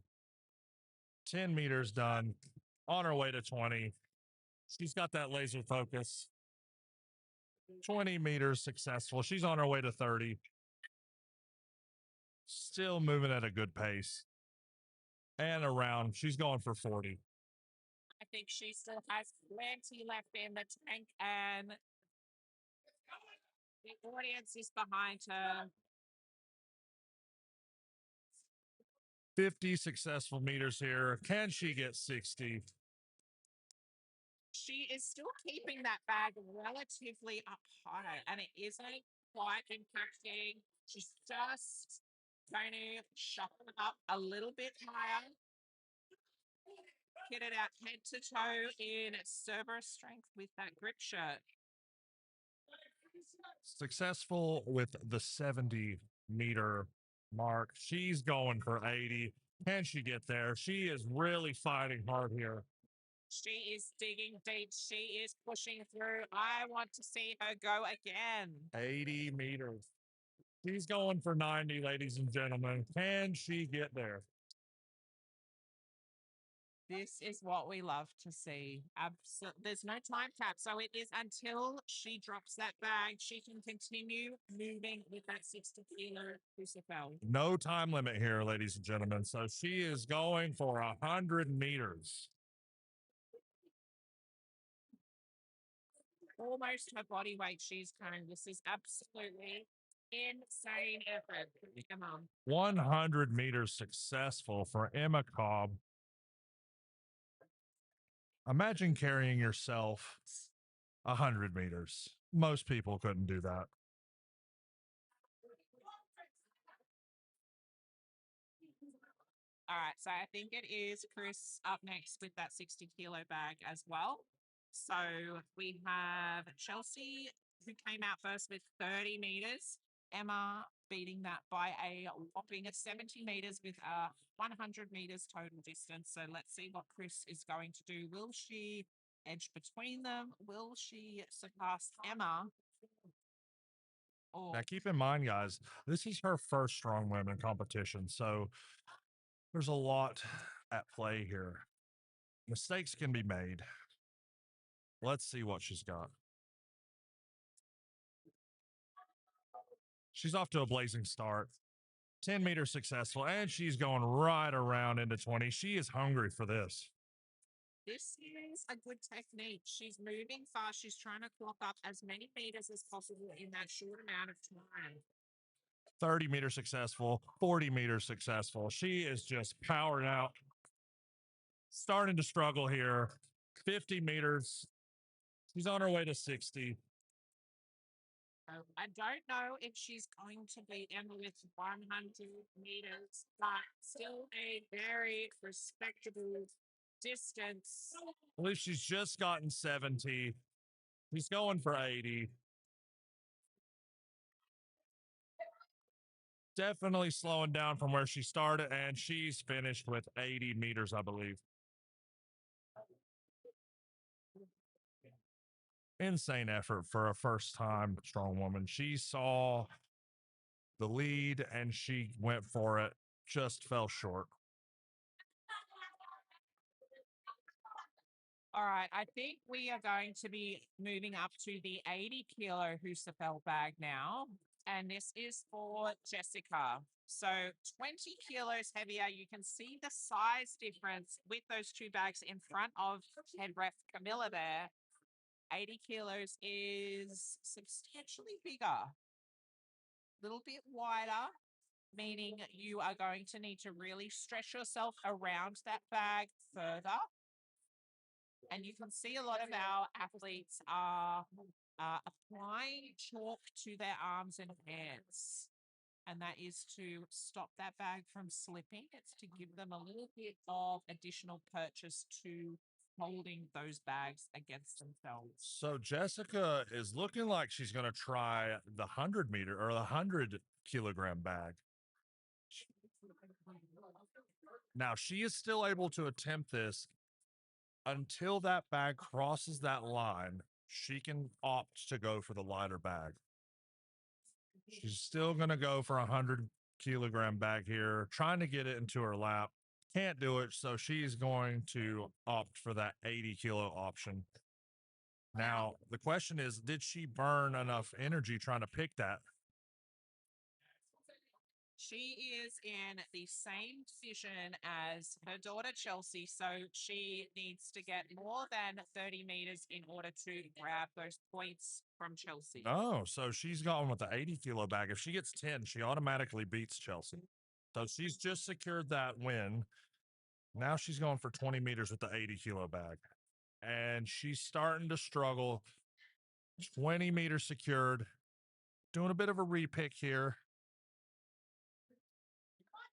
A: 10 meters done, on her way to 20. She's got that laser focus. 20 meters successful. She's on her way to 30. Still moving at a good pace. And around, she's going for 40.
C: I think she still has plenty left in the tank, and the audience is behind her.
A: 50 successful meters here. Can she get 60?
C: She is still keeping that bag relatively up high, and it isn't quite impacting. She's just going to shuffle it up a little bit higher. Get it out head to toe in Cerberus Strength with that grip shirt.
A: Successful with the 70-meter mark. She's going for 80. Can she get there? She is really fighting hard here.
C: She is digging deep. She is pushing through. I want to see her go again.
A: 80 meters. She's going for 90, ladies and gentlemen. Can she get there?
C: This is what we love to see. There's no time cap. So it is until she drops that bag, she can continue moving with that 60-kilo Husafel.
A: No time limit here, ladies and gentlemen. So she is going for 100 meters.
C: Almost her body weight she's carrying. This is absolutely insane effort. Come on.
A: 100 meters successful for Emma Cobb. Imagine carrying yourself 100 meters. Most people couldn't do that.
C: All right, so I think it is Chris up next with that 60-kilo bag as well. So we have Chelsea, who came out first with 30 meters. Emma beating that by a whopping 70 meters with 100 meters total distance. So let's see what Chris is going to do. Will she edge between them? Will she surpass Emma? Oh,
A: Now, keep in mind, guys, this is her first strong women competition. So there's a lot at play here. Mistakes can be made. Let's see what she's got. She's off to a blazing start. 10 meters successful, and she's going right around into 20. She is hungry for this.
C: this is a good technique. She's moving fast. She's trying to clock up as many meters as possible in that short amount of time.
A: 30 meters successful, 40 meters successful. She is just powering out, starting to struggle here. 50 meters. She's on her way to 60.
C: I don't know if she's going to beat Emma with 100 meters, but still a very respectable distance.
A: I believe she's just gotten 70. He's going for 80. Definitely slowing down from where she started, and she's finished with 80 meters, I believe. Insane effort for a first time strong woman. She saw the lead and she went for it, just fell short.
C: All right, I think we are going to be moving up to the 80 kilo Husafel bag now. And this is for Jessica. So 20 kilos heavier. You can see the size difference with those two bags in front of head ref Camilla there. 80 kilos is substantially bigger, a little bit wider, meaning you are going to need to really stretch yourself around that bag further. And you can see a lot of our athletes are applying chalk to their arms and hands. And that is to stop that bag from slipping. It's to give them a little bit of additional purchase to holding those bags against themselves.
A: So Jessica is looking like she's going to try the 100 meter or the 100 kilogram bag. Now, she is still able to attempt this until that bag crosses that line. She can opt to go for the lighter bag. She's still going to go for a 100 kilogram bag here, trying to get it into her lap. Can't do it. So she's going to opt for that 80 kilo option. Now, the question is, did she burn enough energy trying to pick that?
C: She is in the same division as her daughter Chelsea, so she needs to get more than 30 meters in order to grab those points from Chelsea.
A: Oh, so she's going with the 80 kilo bag. If she gets 10, she automatically beats Chelsea. So she's just secured that win. Now she's going for 20 meters with the 80 kilo bag. And she's starting to struggle. 20 meters secured. Doing a bit of a repick here.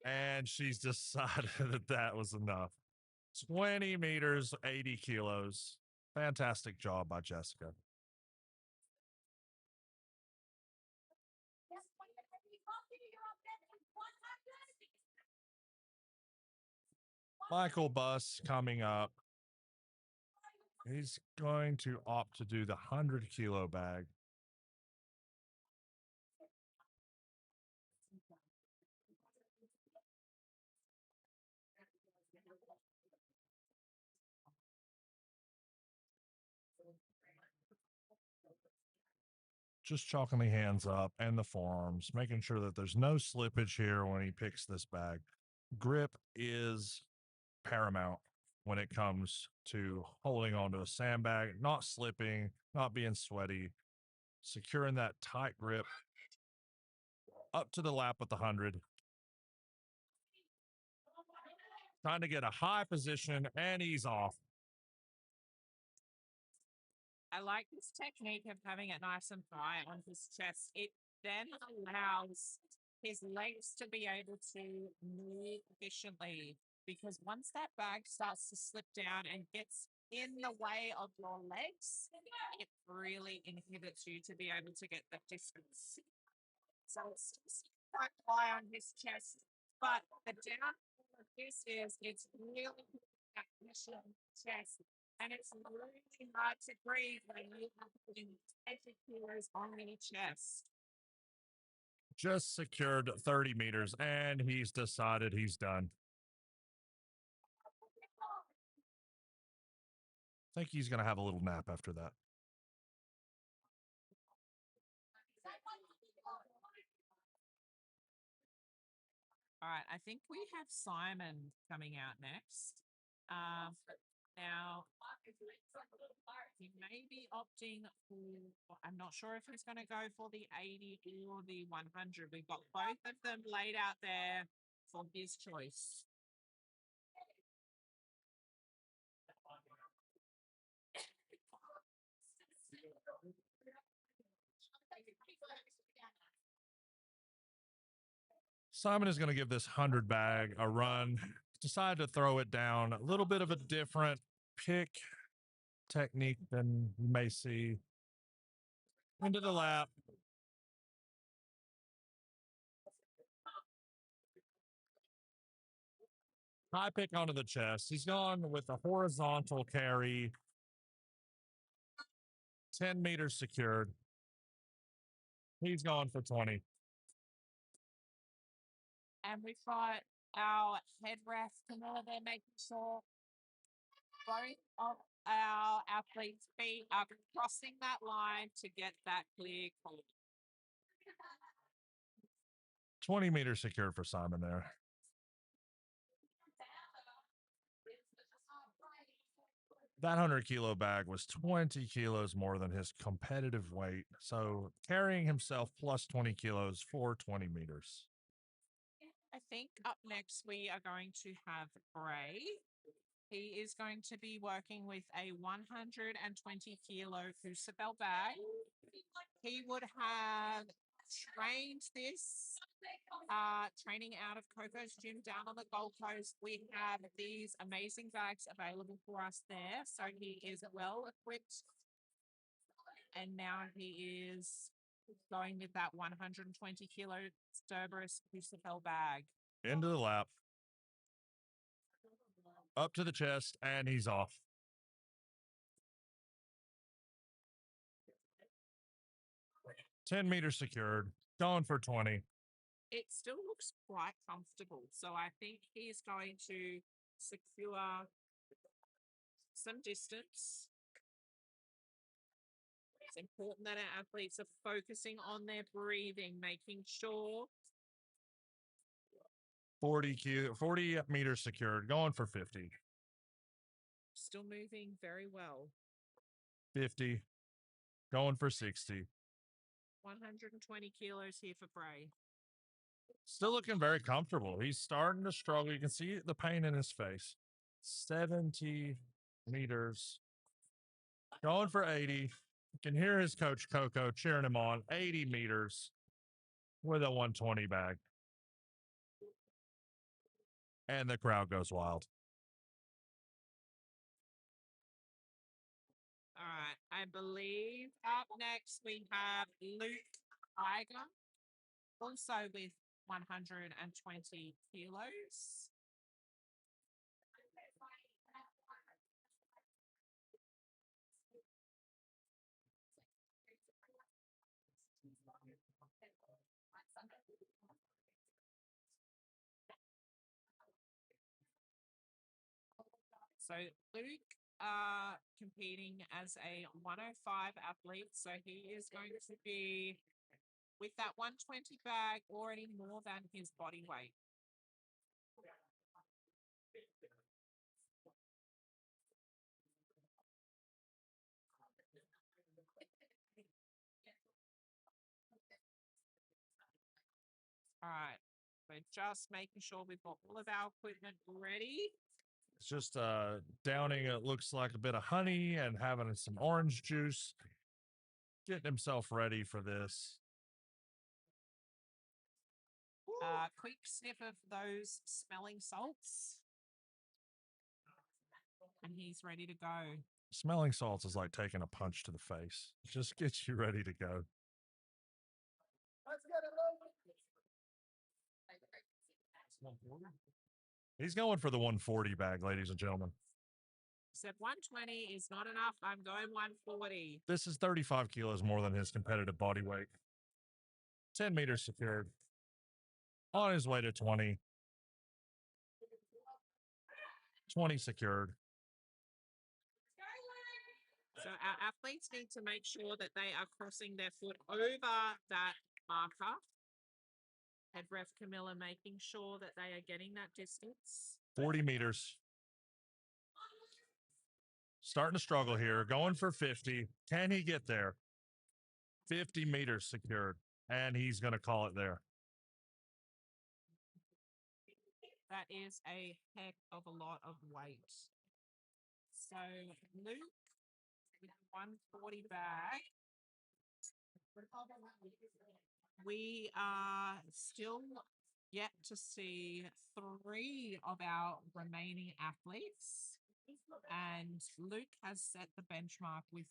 A: And she's decided that that was enough. 20 meters, 80 kilos. Fantastic job by Jessica. Michael Buss coming up. He's going to opt to do the 100 kilo bag. Just chalking the hands up and the forearms, making sure that there's no slippage here when he picks this bag. Grip is paramount when it comes to holding onto a sandbag, not slipping, not being sweaty, securing that tight grip up to the lap with the 100. Trying to get a high position, and he's off.
C: I like this technique of having it nice and high on his chest. It then allows his legs to be able to move efficiently, because once that bag starts to slip down and gets in the way of your legs, it really inhibits you to be able to get the distance. So it's quite high on his chest, but the downfall of this is it's really that pressure on the chest. And it's really hard to breathe when you have putting 20 kilos on your chest.
A: Just secured 30 meters, and he's decided he's done. I think he's going to have a little nap after that.
C: All right, I think we have Simon coming out next. Now, he may be opting for, I'm not sure if he's going to go for the 80 or the 100. We've got both of them laid out there for his choice.
A: Simon is going to give this 100 bag a run. Decided to throw it down. A little bit of a different pick technique than you may see. Into the lap. High pick onto the chest. He's gone with a horizontal carry. 10 meters secured. He's going for 20.
C: And we've got our head ref Camilla there making sure both of our athletes' feet are crossing that line to get that clear call.
A: 20 meters secured for Simon there. That 100-kilo bag was 20 kilos more than his competitive weight. So carrying himself plus 20 kilos for 20 meters.
C: I think up next we are going to have Bray. He is going to be working with a 120 kilo crucible bag. He would have trained this training out of Coco's gym down on the Gold Coast. We have these amazing bags available for us there. So he is well equipped. And now he is going with that 120 kilo Cerberus crucible bag.
A: Into the lap. Up to the chest, and he's off. $10 meters secured. Going for 20.
C: It still looks quite comfortable. So I think he's going to secure some distance. It's important that our athletes are focusing on their breathing, making sure
A: 40 meters secured. Going for 50.
C: still moving very well.
A: 50. Going for 60.
C: 120 kilos here for Bray.
A: Still looking very comfortable. He's starting to struggle. You can see the pain in his face. 70 meters. Going for 80. You can hear his coach, Coco, cheering him on. 80 meters with a 120 bag. And the crowd goes wild.
C: All right. I believe up next we have Luke Iger, also with 120 kilos. So Luke competing as a 105 athlete. So he is going to be with that 120 bag already more than his body weight. All right. We're just making sure we've got all of our equipment ready.
A: It's just downing, it looks like a bit of honey and having some orange juice. Getting himself ready for this.
C: Quick sniff of those smelling salts. And he's ready to go.
A: Smelling salts is like taking a punch to the face. It just gets you ready to go.
D: Let's get it over.
A: He's going for the 140 bag, ladies and gentlemen.
C: Said 120 is not enough. I'm going 140.
A: This is 35 kilos more than his competitive body weight. 10 meters secured. On his way to 20. 20 secured.
C: So our athletes need to make sure that they are crossing their foot over that marker. Head ref Camilla making sure that they are getting that distance.
A: 40 meters. Starting to struggle here. Going for 50. Can he get there? 50 meters secured. And he's going to call it there.
C: That is a heck of a lot of weight. So Luke with 140 bag. We are still yet to see 3 of our remaining athletes. And Luke has set the benchmark with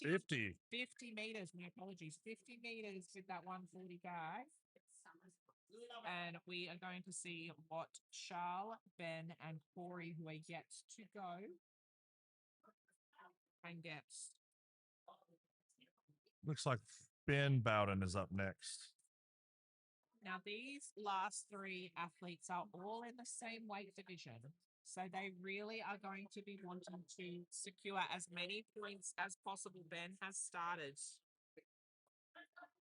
A: 50.
C: 50 meters. My apologies. 50 meters with that 140 bag. And we are going to see what Charles, Ben, and Corey, who are yet to go, can get.
A: Looks like Ben Bowden is up next.
C: Now, these last 3 athletes are all in the same weight division. So they really are going to be wanting to secure as many points as possible. Ben has started.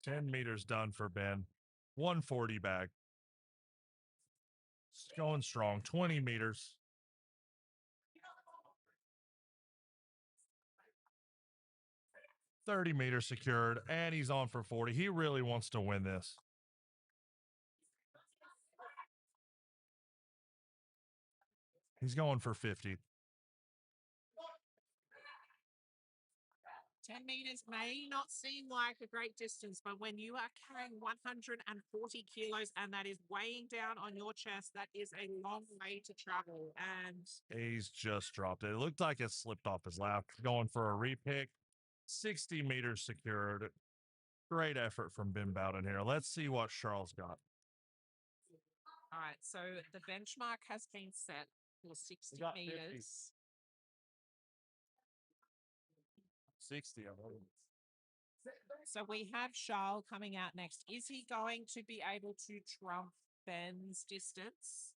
A: 10 meters done for Ben. 140 bag. It's going strong. 20 meters. 30 meters secured, and he's on for 40. He really wants to win this. He's going for 50.
C: 10 meters may not seem like a great distance, but when you are carrying 140 kilos and that is weighing down on your chest, that is a long way to travel. And
A: he's just dropped it. It looked like it slipped off his lap. Going for a repick. 60 meters secured. Great effort from Ben Bowden here. Let's see what Charles got.
C: all right, so the benchmark has been set for 60
A: got
C: meters.
A: 60 of them.
C: So we have Charles coming out next. Is he going to be able to trump Ben's distance?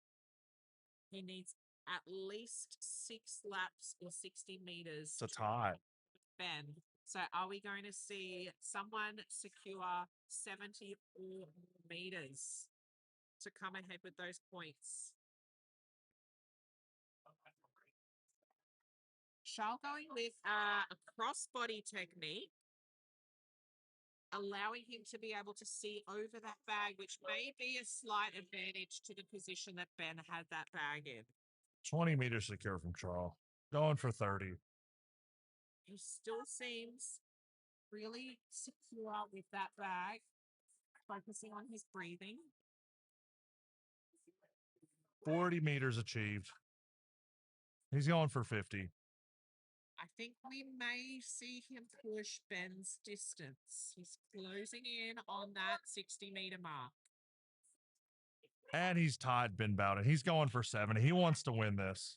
C: He needs at least 6 laps or 60 meters.
A: It's a tie.
C: Ben. So are we going to see someone secure 70 or more meters to come ahead with those points? Charles going with a crossbody technique, allowing him to be able to see over that bag, which may be a slight advantage to the position that Ben had that bag in.
A: 20 meters secure from Charles. Going for 30.
C: He still seems really secure with that bag, focusing on his breathing.
A: 40 meters achieved. He's going for 50.
C: I think we may see him push Ben's distance. He's closing in on that 60-meter mark.
A: And he's tied Ben Bowden. He's going for 70. He wants to win this.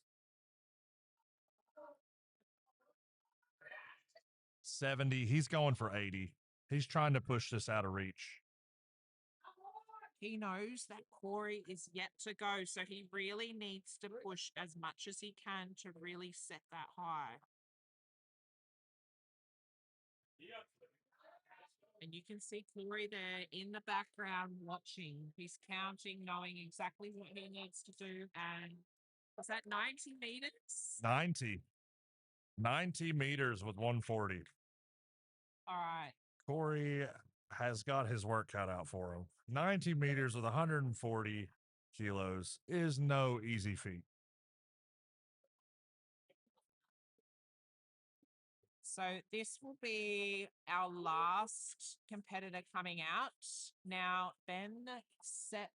A: 70. He's going for 80. He's trying to push this out of reach.
C: He knows that Corey is yet to go, so he really needs to push as much as he can to really set that high. And you can see Corey there in the background watching. He's counting, knowing exactly what he needs to do. And was that 90 meters?
A: 90. 90 meters with 140.
C: All right.
A: Corey has got his work cut out for him. 90 meters with 140 kilos is no easy feat.
C: So this will be our last competitor coming out. Now, Ben set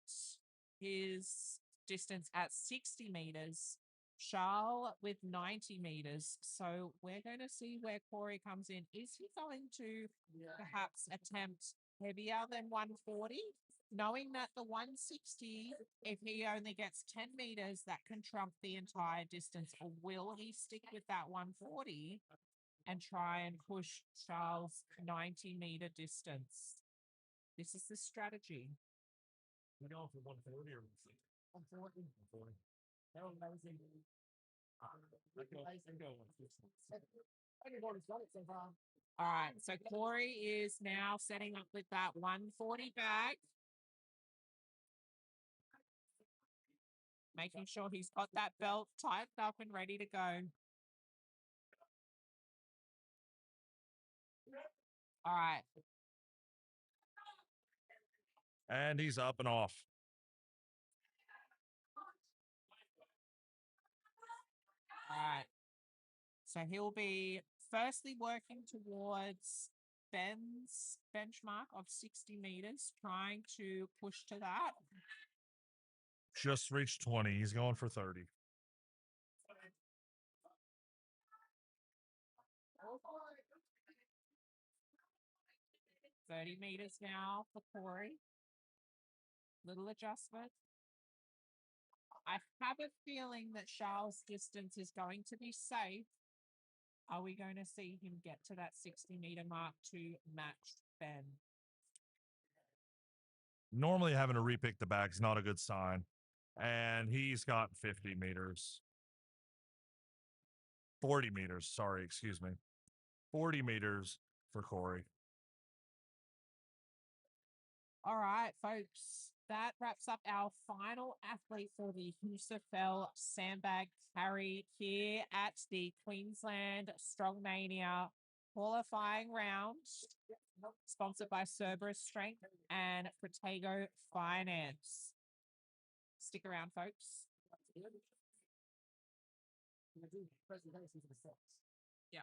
C: his distance at 60 meters, Charles with 90 meters. So we're going to see where Corey comes in. Is he going to perhaps attempt heavier than 140? Knowing that the 160, if he only gets 10 meters, that can trump the entire distance. Or will he stick with that 140 and try and push Charles' 90-meter distance? This is the strategy.
A: We're going for 140 or
D: 140.
A: 140.
D: They're amazing. Everybody's got it so far.
C: All right, so Corey is now setting up with that 140 bag. Making sure he's got that belt tightened up and ready to go. All right.
A: And he's up and off.
C: All right. So he'll be firstly working towards Ben's benchmark of 60 meters, trying to push to that.
A: Just reached 20. He's going for 30.
C: $30 meters now for Corey. Little adjustment. I have a feeling that Charles' distance is going to be safe. Are we going to see him get to that 60-meter mark to match Ben?
A: Normally, having to repick the bag is not a good sign. And he's got 50 meters. 40 meters. Sorry, excuse me. 40 meters for Corey.
C: All right, folks, that wraps up our final athlete for the Husafel sandbag carry here at the Queensland Strongmania qualifying round, sponsored by Cerberus Strength and Protego Finance. Stick around, folks.
D: We're gonna do presentation for the sets.
C: Yeah.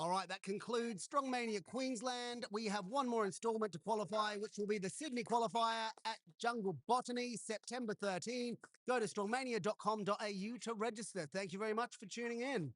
D: All right, that concludes Strongmania Queensland. We have one more instalment to qualify, which will be the Sydney qualifier at Jungle Botany, September 13. Go to strongmania.com.au to register. Thank you very much for tuning in.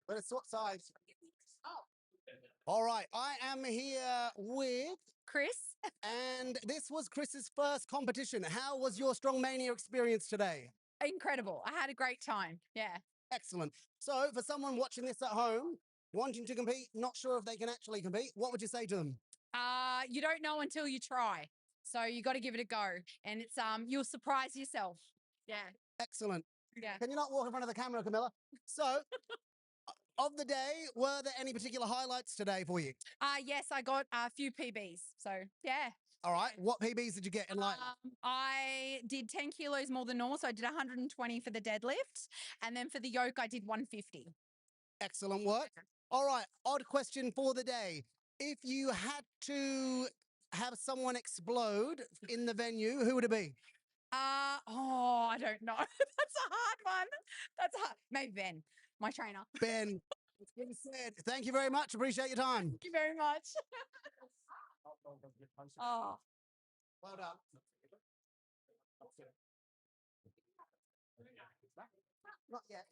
D: But it's what size? All right, I am here with
E: Chris.
D: and this was Chris's first competition. How was your Strongmania experience today?
E: Incredible. I had a great time. Yeah.
D: Excellent. So, for someone watching this at home, wanting to compete, not sure if they can actually compete, what would you say to them?
E: You don't know until you try. So you got to give it a go. And it's you'll surprise yourself. Yeah.
D: Excellent.
E: Yeah.
D: Can you not walk in front of the camera, Camilla? So, of the day, were there any particular highlights today for you?
E: Yes, I got a few PBs. So yeah.
D: All right. What PBs did you get in light?
E: I did 10 kilos more than normal. So I did 120 for the deadlift. And then for the yoke, I did 150.
D: Excellent work. All right. Odd question for the day. If you had to have someone explode in the venue, who would it be?
E: I don't know. That's a hard one. That's hard. Maybe Ben, my trainer.
D: Ben. It's been said. Thank you very much. Appreciate your time.
E: Thank you very much. Oh.
D: Well done. Not yet.